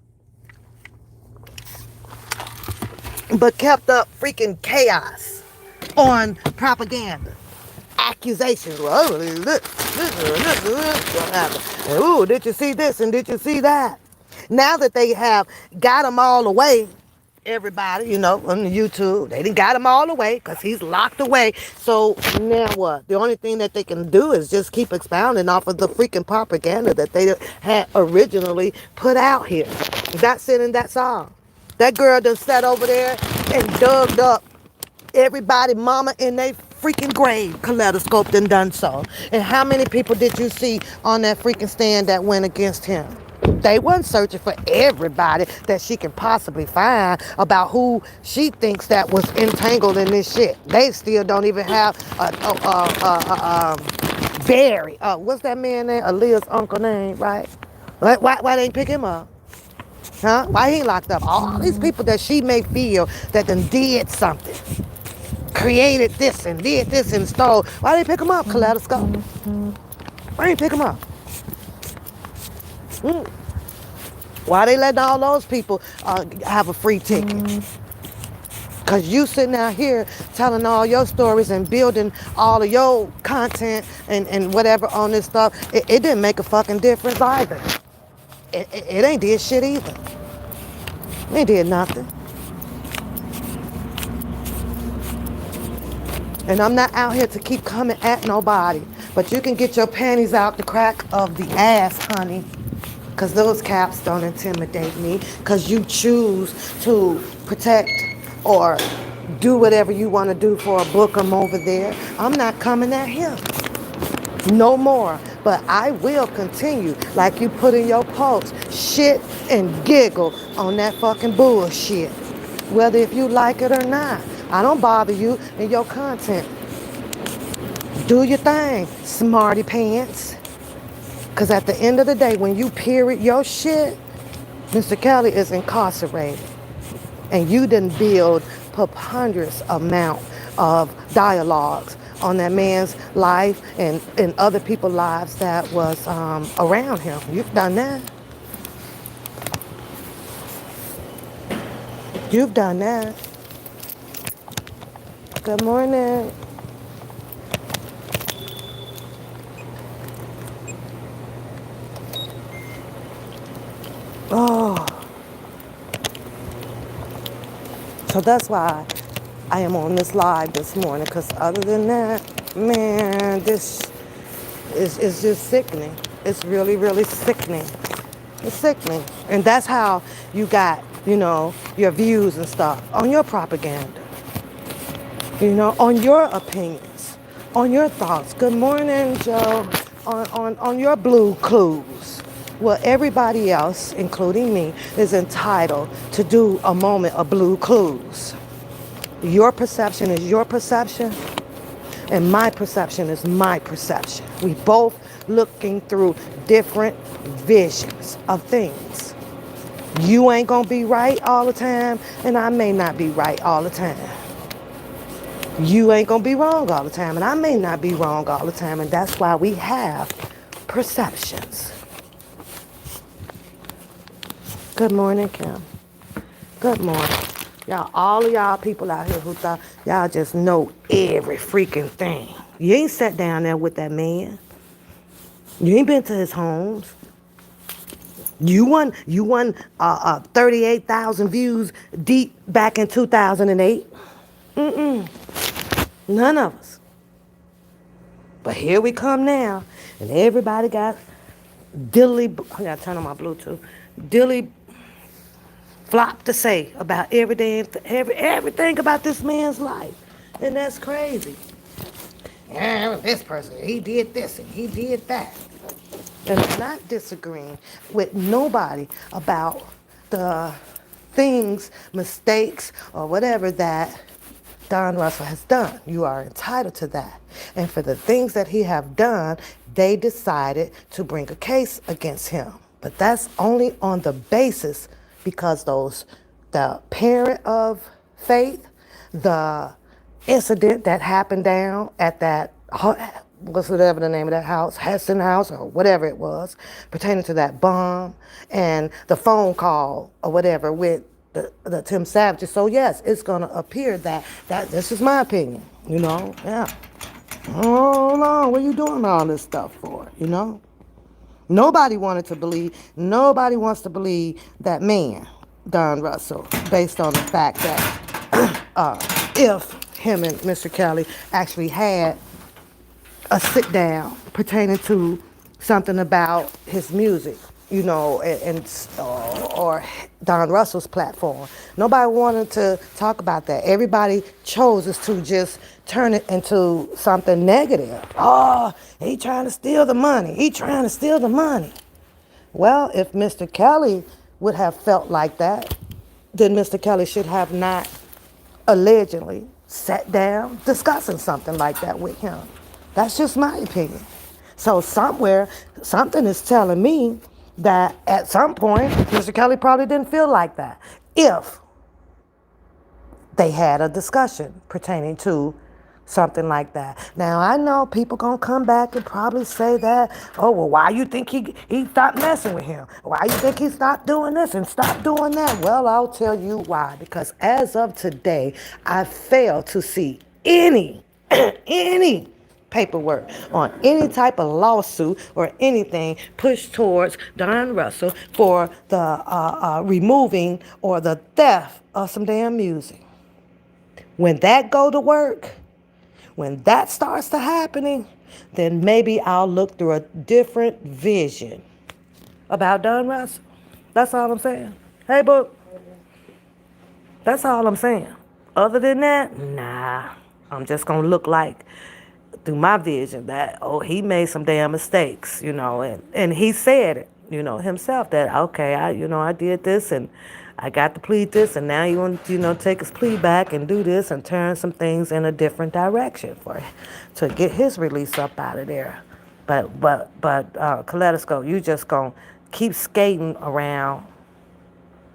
But kept up freaking chaos on propaganda. Accusations. Well, look, what happened? Ooh, did you see this and did you see that? Now that they have got them all away, everybody, on the YouTube, they done got him all away because he's locked away. So now what? The only thing that they can do is just keep expounding off of the freaking propaganda that they had originally put out here. That's it and that's all. That girl done sat over there and dug up everybody mama in they freaking grave. Kaleidoscope done so. And how many people did you see on that freaking stand that went against him? They wasn't searching for everybody that she can possibly find about who she thinks that was entangled in this shit. They still don't even have Barry. What's that man name? Aaliyah's uncle name, right? Why they ain't pick him up? Huh? Why he locked up? All these people that she may feel that done did something. Created this and did this and stole. Why they pick him up, Kaleidoscope? Why they pick him up? Why they letting all those people have a free ticket? Because you sitting out here telling all your stories and building all of your content and whatever on this stuff. It didn't make a fucking difference either. It ain't did shit either. It ain't did nothing. And I'm not out here to keep coming at nobody. But you can get your panties out the crack of the ass, honey. Because those caps don't intimidate me. Because you choose to protect or do whatever you want to do for a bookum over there. I'm not coming at him. No more. But I will continue, like you put in your post, shit and giggle on that fucking bullshit. Whether if you like it or not. I don't bother you in your content. Do your thing, smarty pants. Because at the end of the day, when you period your shit, Mr. Kelly is incarcerated. And you didn't build preponderous amount of dialogues on that man's life and other people's lives that was around him. You've done that. You've done that. Good morning. Oh. So that's why I am on this live this morning. Because other than that, man, this is just sickening. It's really, really sickening. It's sickening. And that's how you got, your views and stuff on your propaganda. On your opinions, on your thoughts. Good morning, Joe. On your blue clues. Well, everybody else, including me, is entitled to do a moment of blue clues. Your perception is your perception, and my perception is my perception. We both looking through different visions of things. You ain't gonna be right all the time, and I may not be right all the time. You ain't gonna be wrong all the time, and I may not be wrong all the time, and that's why we have perceptions. Good morning, Kim. Good morning. Y'all, all of y'all people out here who thought y'all just know every freaking thing. You ain't sat down there with that man. You ain't been to his homes. You won 38,000 views deep back in 2008. None of us. But here we come now, and everybody got dilly. I gotta turn on my Bluetooth. Dilly flop to say about everything about this man's life, and that's crazy. Yeah, this person, he did this and he did that. And I'm not disagreeing with nobody about the things, mistakes, or whatever that Don Russell has done. You are entitled to that. And for the things that he have done, they decided to bring a case against him. But that's only on the basis because the parent of Faith, the incident that happened down at that what's whatever the name of that house, Heston House or whatever it was, pertaining to that bomb and the phone call or whatever with the Tim Savages. So yes, it's gonna appear that this is my opinion, yeah. Hold on, what are you doing all this stuff for, Nobody wants to believe that man, Don Russell, based on the fact that if him and Mr. Kelly actually had a sit down pertaining to something about his music, or Don Russell's platform. Nobody wanted to talk about that. Everybody chose to just turn it into something negative. Oh, he trying to steal the money. He trying to steal the money. Well, if Mr. Kelly would have felt like that, then Mr. Kelly should have not allegedly sat down discussing something like that with him. That's just my opinion. So somewhere, something is telling me that at some point, Mr. Kelly probably didn't feel like that. If they had a discussion pertaining to something like that. Now I know people gonna come back and probably say that, oh well, why you think he stopped messing with him? Why you think he stopped doing this and stopped doing that? Well, I'll tell you why. Because as of today, I fail to see any any paperwork on any type of lawsuit or anything pushed towards Don Russell for the removing or the theft of some damn music. When that go to work, when that starts to happening, then maybe I'll look through a different vision about Don Russell. That's all I'm saying. Hey, book. That's all I'm saying. Other than that, nah. I'm just gonna look like through my vision that, oh, he made some damn mistakes, and he said it, himself that, okay, I did this and I got to plead this and now you want to, take his plea back and do this and turn some things in a different direction to get his release up out of there. But Kaleidoscope, you just gonna keep skating around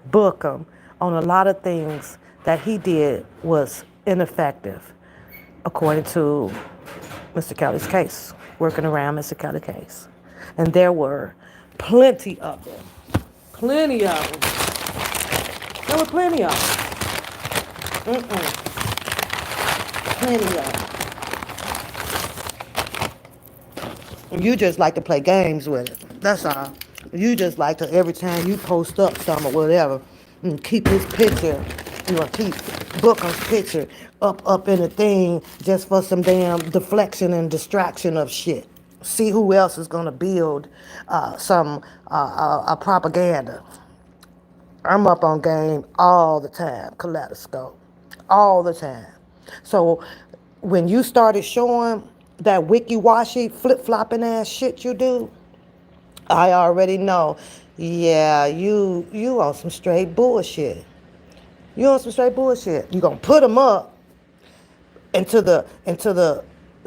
bookum on a lot of things that he did was ineffective, according to Mr. Kelly's case, working around Mr. Kelly's case. And there were plenty of them. Plenty of them. There were plenty of them. Plenty of them. You just like to play games with it. That's all. You just like to, every time you post up something or whatever, keep his picture, keep Booker's picture up in the thing just for some damn deflection and distraction of shit. See who else is gonna build some propaganda. I'm up on game all the time, Kaleidoscope, all the time. So when you started showing that wiki-washy, flip-flopping ass shit you do, I already know, yeah, you on some straight bullshit. You on some straight bullshit. You gonna put them up into the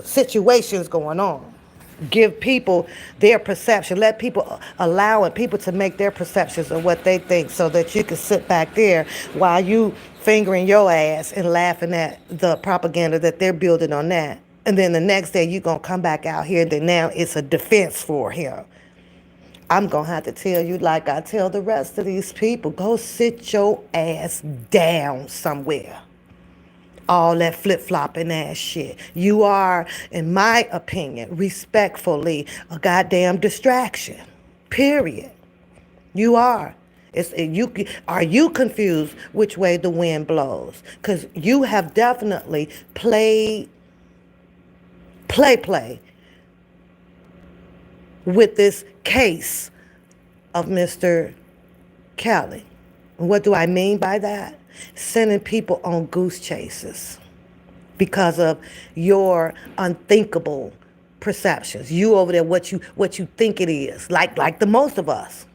situations going on. Give people their perception. Let people, allowing people to make their perceptions of what they think so that you can sit back there while you fingering your ass and laughing at the propaganda that they're building on that. And then the next day you're going to come back out here that now it's a defense for him. I'm going to have to tell you like I tell the rest of these people, go sit your ass down somewhere. All that flip-flopping ass shit. You are, in my opinion, respectfully, a goddamn distraction. Period. You are. Are you confused which way the wind blows? Because you have definitely played with this case of Mr. Kelly. What do I mean by that? Sending people on goose chases because of your unthinkable perceptions. You over there, what you think it is. Like the most of us.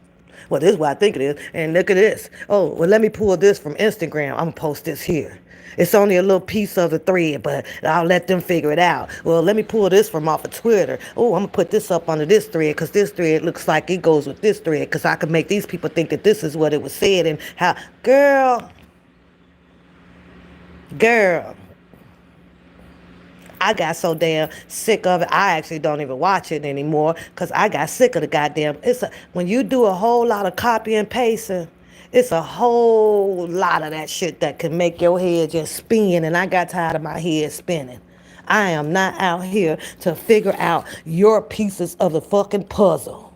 Well, this is what I think it is. And look at this. Oh, well, let me pull this from Instagram. I'm going to post this here. It's only a little piece of the thread, but I'll let them figure it out. Well, let me pull this from off of Twitter. Oh, I'm going to put this up under this thread because this thread looks like it goes with this thread because I can make these people think that this is what it was said and how. Girl, I got so damn sick of it. I actually don't even watch it anymore because I got sick of the goddamn. When you do a whole lot of copy and pasting, it's a whole lot of that shit that can make your head just spin. And I got tired of my head spinning. I am not out here to figure out your pieces of the fucking puzzle.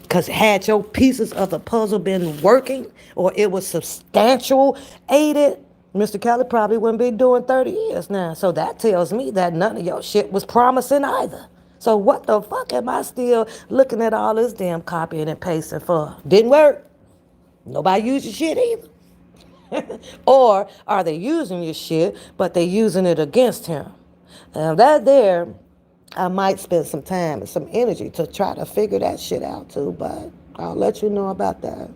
Because had your pieces of the puzzle been working or it was substantial aided, Mr. Kelly probably wouldn't be doing 30 years now. So that tells me that none of your shit was promising either. So what the fuck am I still looking at all this damn copying and pasting for? Didn't work. Nobody used your shit either. Or are they using your shit, but they using it against him? Now that there, I might spend some time and some energy to try to figure that shit out too, but I'll let you know about that.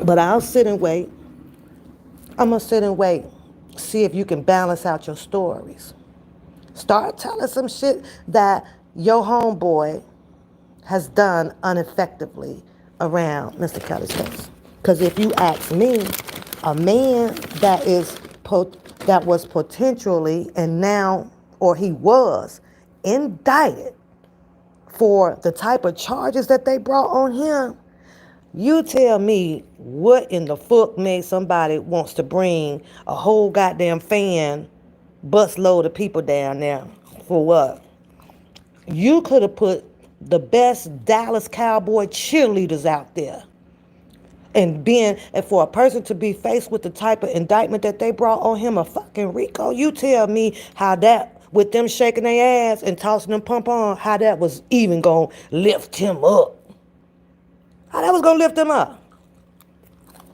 But I'll sit and wait. I'm going to sit and wait. See if you can balance out your stories. Start telling some shit that your homeboy has done ineffectively around Mr. Kelly's case. Because if you ask me, a man that was potentially and now, or he was, indicted for the type of charges that they brought on him, you tell me what in the fuck made somebody wants to bring a whole goddamn bus load of people down there for what? You could have put the best Dallas Cowboy cheerleaders out there. And for a person to be faced with the type of indictment that they brought on him, a fucking RICO, you tell me how that, with them shaking their ass and tossing them pom-pom, how that was even gonna lift him up. How that was gonna lift him up.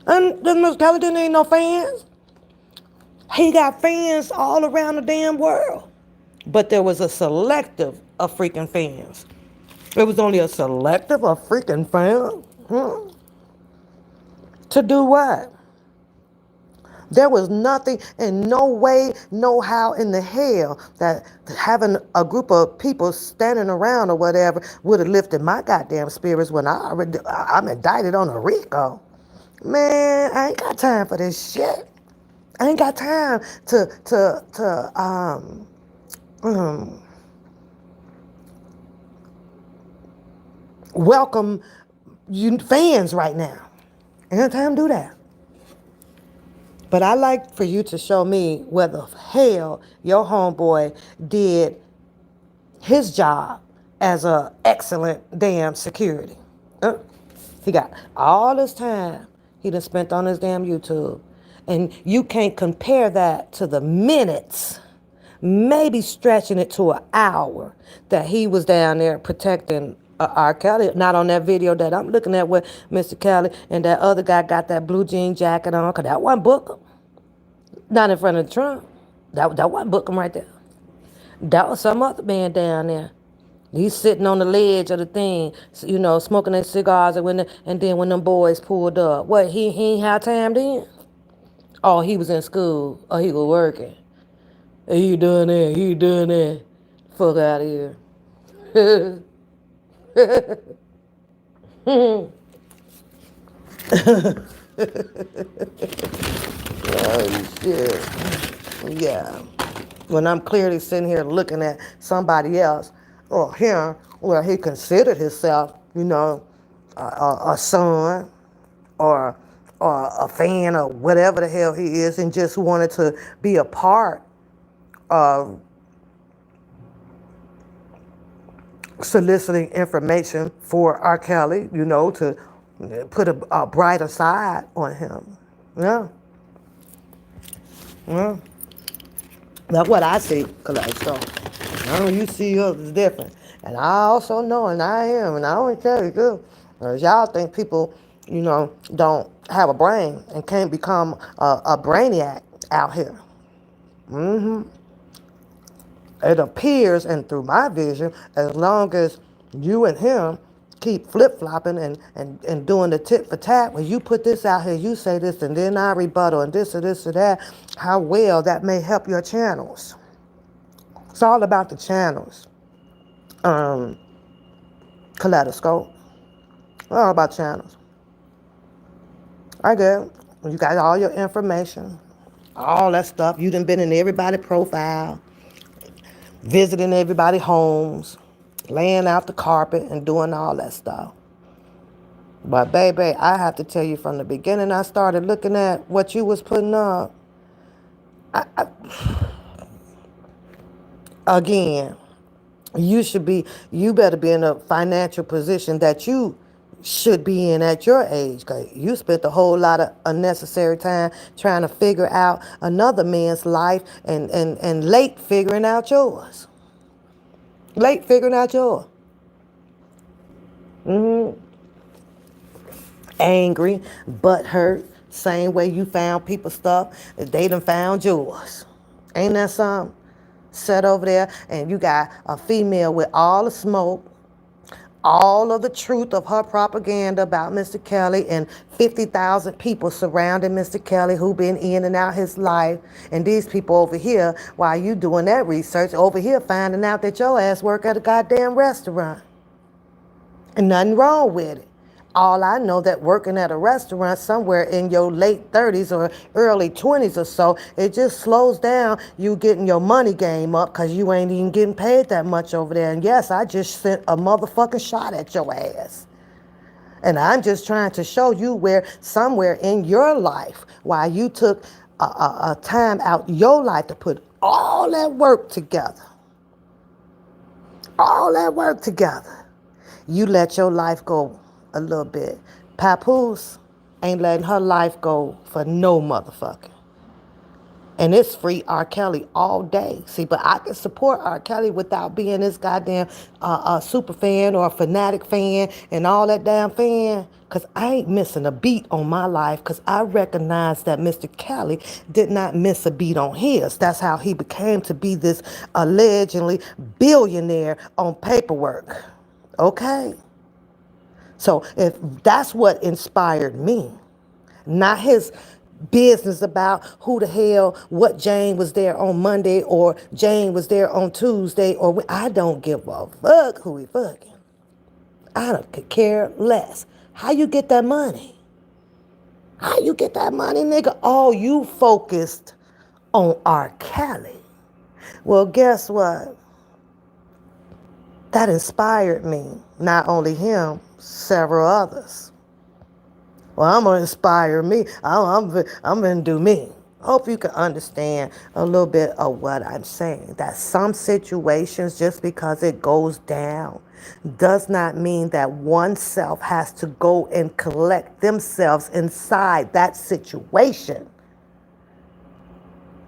And this Mr. Kelly didn't need no fans. He got fans all around the damn world. But there was a selective of freaking fans. It was only a selective of freaking fans. To do what? There was nothing and no way, no how in the hell that having a group of people standing around or whatever would have lifted my goddamn spirits when I'm indicted on a RICO. Man, I ain't got time for this shit. I ain't got time to welcome you fans right now. Ain't got time to do that. But I like for you to show me where the hell your homeboy did his job as a excellent damn security. He got all this time he done spent on his damn YouTube. And you can't compare that to the minutes, maybe stretching it to an hour, that he was down there protecting R. Kelly. Not on that video that I'm looking at where Mr. Kelly and that other guy got that blue jean jacket on, because that wasn't bookum. Not in front of Trump. That wasn't bookum right there. That was some other man down there. He's sitting on the ledge of the thing, smoking their cigars, and then when them boys pulled up, what, he ain't had time then? Oh, he was in school. Oh, he was working. Hey, you doing that? Fuck out of here. Oh, shit. Yeah. When I'm clearly sitting here looking at somebody else or him, where he considered himself, a son or a fan or whatever the hell he is, and just wanted to be a part of soliciting information for R. Kelly, to put a brighter side on him. Yeah. Yeah. That's what I see, Kaleidoscope. I know you see others different. And I also know, and I am, and I always tell you too, because y'all think people, don't have a brain and can't become a brainiac out here. It appears, and through my vision, as long as you and him keep flip-flopping and doing the tit for tat, when you put this out here, you say this, and then I rebuttal, and this or this or that, how well that may help your channels. It's all about the channels. Um, Kaleidoscope. All about channels. I get it. You got all your information, all that stuff. You done been in everybody's profile, visiting everybody's homes, laying out the carpet and doing all that stuff. But baby, I have to tell you, from the beginning I started looking at what you was putting up, again, you better be in a financial position that you should be in at your age, because you spent a whole lot of unnecessary time trying to figure out another man's life and late figuring out yours. Late figuring out yours. Angry, butthurt, same way you found people's stuff, they done found yours. Ain't that something? Set over there, and you got a female with all the smoke, all of the truth of her propaganda about Mr. Kelly, and 50,000 people surrounding Mr. Kelly who been in and out his life. And these people over here, while you doing that research, over here finding out that your ass work at a goddamn restaurant. And nothing wrong with it. All I know that working at a restaurant somewhere in your late 30s or early 20s or so, it just slows down you getting your money game up, because you ain't even getting paid that much over there. And yes, I just sent a motherfucking shot at your ass. And I'm just trying to show you where somewhere in your life, while you took a time out your life to put all that work together, you let your life go a little bit. Papoose ain't letting her life go for no motherfucker. And it's free R. Kelly all day. See, but I can support R. Kelly without being this goddamn super fan or a fanatic fan and all that damn fan. Because I ain't missing a beat on my life, because I recognize that Mr. Kelly did not miss a beat on his. That's how he became to be this allegedly billionaire on paperwork. Okay? So if that's what inspired me, not his business about who the hell, what Jane was there on Monday or Jane was there on Tuesday, or I don't give a fuck who he fucking. I don't care less. How you get that money? How you get that money, nigga? Oh, you focused on R. Kelly. Well, guess what? That inspired me. Not only him, several others. Well, I'm going to inspire me. I'm going to do me. Hope you can understand a little bit of what I'm saying. That some situations, just because it goes down, does not mean that oneself has to go and collect themselves inside that situation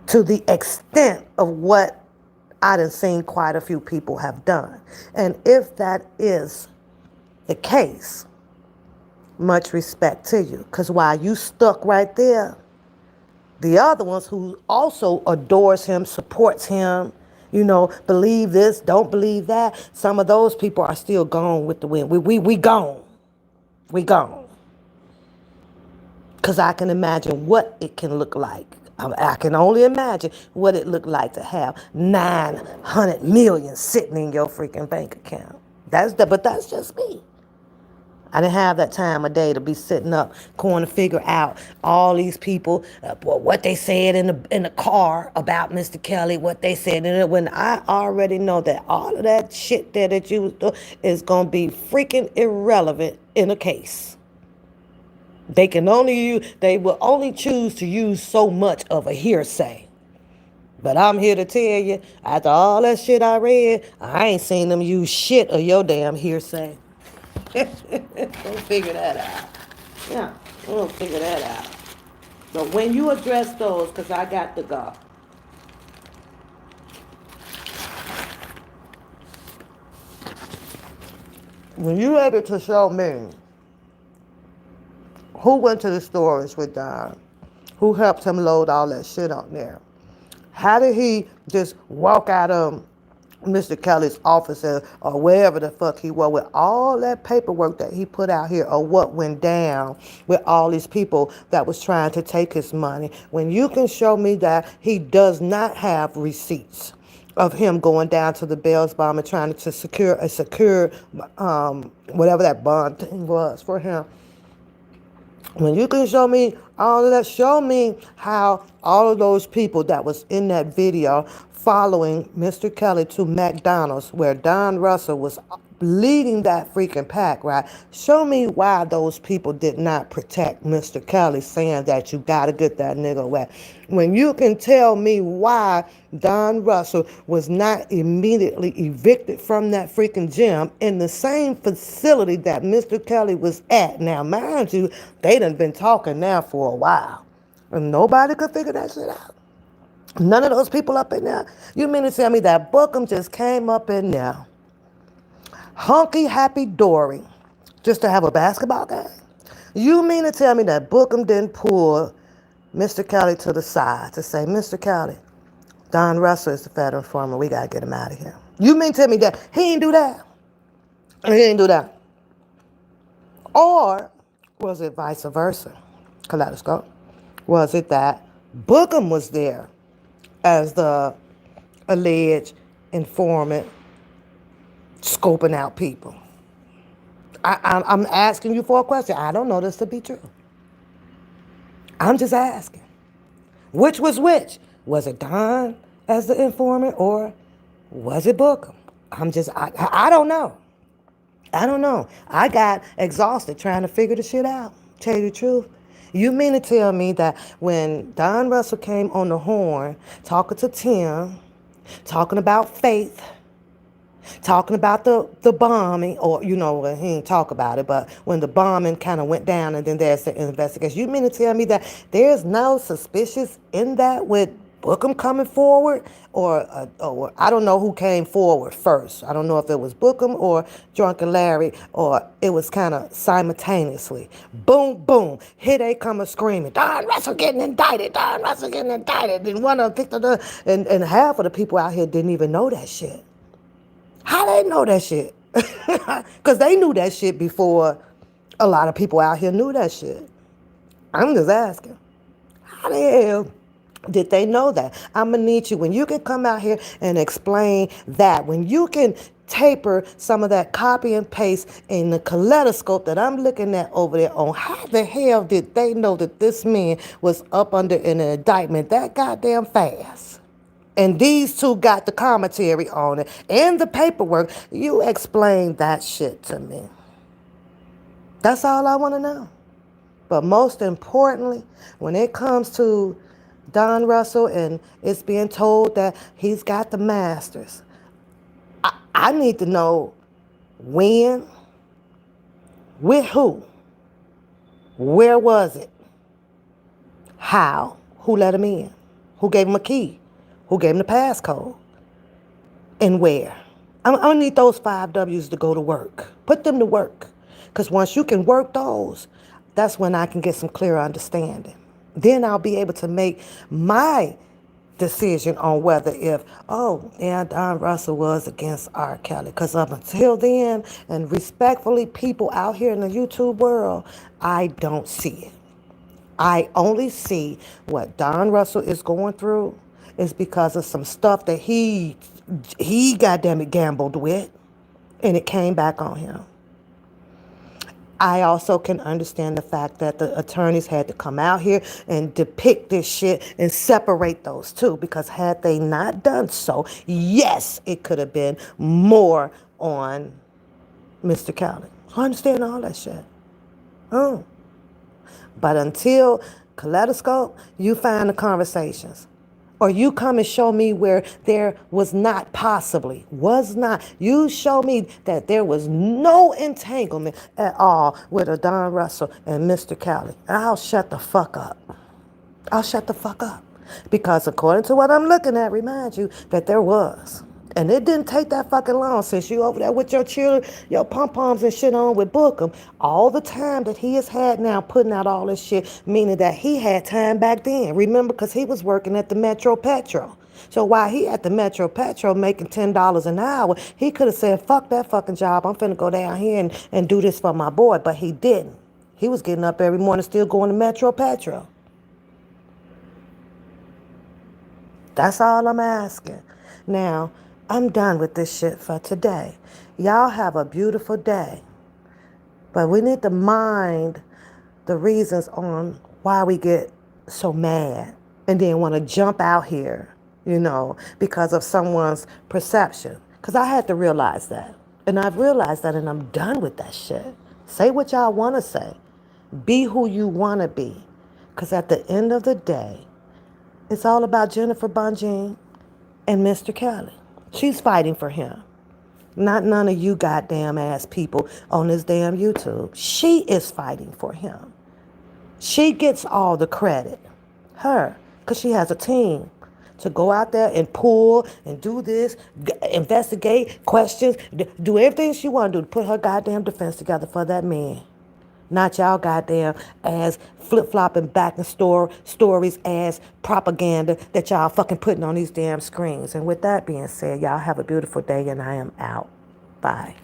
to the extent of what I done seen quite a few people have done. And if that is the case, much respect to you. Because while you stuck right there, the other ones who also adores him, supports him, believe this, don't believe that, some of those people are still gone with the wind. We gone. We gone. Because I can imagine what it can look like. I can only imagine what it looked like to have 900 million sitting in your freaking bank account. But that's just me. I didn't have that time of day to be sitting up trying to figure out all these people, what they said in the car about Mr. Kelly, what they said in it, when I already know that all of that shit there that you was doing is going to be freaking irrelevant in a case. They will only choose to use so much of a hearsay. But I'm here to tell you, after all that shit I read, I ain't seen them use shit of your damn hearsay. We'll figure that out. Yeah, we'll figure that out. But when you address those, because I got to go. When you're able to show me who went to the storage with Don, who helped him load all that shit on there, How did he just walk out of Mr. Kelly's office or wherever the fuck he was with all that paperwork that he put out here, or what went down with all these people that was trying to take his money, when you can show me that he does not have receipts of him going down to the Bells bomb and trying to secure whatever that bond thing was for him. When you can show me all of that, show me how all of those people that was in that video following Mr. Kelly to McDonald's, where Don Russell was leading that freaking pack, right? Show me why those people did not protect Mr. Kelly, saying that you got to get that nigga away. When you can tell me why Don Russell was not immediately evicted from that freaking gym in the same facility that Mr. Kelly was at. Now, mind you, they done been talking now for a while, and nobody could figure that shit out. None of those people up in there. You mean to tell me that Bookum just came up in there, hunky happy dory, just to have a basketball game? You mean to tell me that Bookum didn't pull Mr. Kelly to the side to say, Mr. Kelly, Don Russell is the federal informant. We got to get him out of here. You mean to tell me that he ain't do that? He didn't do that. Or was it vice versa? Kaleidoscope. Was it that Bookum was there as the alleged informant, scoping out people? I'm asking you for a question. I don't know this to be true. I'm just asking. Which was which? Was it Don as the informant, or was it Bookum? I don't know. I don't know. I got exhausted trying to figure the shit out. Tell you the truth. You mean to tell me that when Don Russell came on the horn, talking to Tim, talking about Faith, talking about the bombing, or, he didn't talk about it, but when the bombing kind of went down and then there's the investigation, you mean to tell me that there's no suspicious in that with Bookum coming forward? Or I don't know who came forward first. I don't know if it was Bookum or Drunken Larry, or it was kind of simultaneously. Boom, boom. Here they come screaming, Don Russell getting indicted, Don Russell getting indicted. And one of them, and half of the people out here didn't even know that shit. How they know that shit? Because they knew that shit before a lot of people out here knew that shit. I'm just asking. How the hell did they know that? I'm going to need you, when you can come out here and explain that, when you can taper some of that copy and paste in the kaleidoscope that I'm looking at over there on, how the hell did they know that this man was up under an indictment that goddamn fast? And these two got the commentary on it and the paperwork. You explain that shit to me. That's all I want to know. But most importantly, when it comes to Don Russell and it's being told that he's got the masters, I need to know when, with who, where was it, how, who let him in, who gave him a key, who gave him the passcode, and where. I'm going to need those 5 W's to go to work. Put them to work. Because once you can work those, that's when I can get some clearer understanding. Then I'll be able to make my decision on whether Don Russell was against R. Kelly. Because up until then, and respectfully, people out here in the YouTube world, I don't see it. I only see what Don Russell is going through is because of some stuff that he goddamn it gambled with, and it came back on him. I also can understand the fact that the attorneys had to come out here and depict this shit and separate those two, because had they not done so, yes, it could have been more on Mr. Kelly. I understand all that shit. Oh. But until Kaleidoscope, you find the conversations. Or you come and show me where there was not you show me that there was no entanglement at all with a Don Russell and Mr. Kelly. I'll shut the fuck up. Because according to what I'm looking at, remind you that there was. And it didn't take that fucking long since you over there with your children, your pom-poms and shit on with Bookum. All the time that he has had now putting out all this shit, meaning that he had time back then. Remember, because he was working at the Metro Petro. So while he at the Metro Petro making $10 an hour, he could have said, fuck that fucking job. I'm finna go down here and do this for my boy. But he didn't. He was getting up every morning still going to Metro Petro. That's all I'm asking. Now, I'm done with this shit for today. Y'all have a beautiful day. But we need to mind the reasons on why we get so mad and then want to jump out here, because of someone's perception. Because I had to realize that. And I've realized that, and I'm done with that shit. Say what y'all want to say. Be who you want to be. Because at the end of the day, it's all about Jennifer Bonjean and Mr. Kelly. She's fighting for him. Not none of you goddamn ass people on this damn YouTube. She is fighting for him. She gets all the credit. Her. Because she has a team to go out there and pull and do this, investigate, questions, do everything she want to do to put her goddamn defense together for that man. Not y'all goddamn ass flip-flopping back and stories ass propaganda that y'all fucking putting on these damn screens. And with that being said, y'all have a beautiful day and I am out. Bye.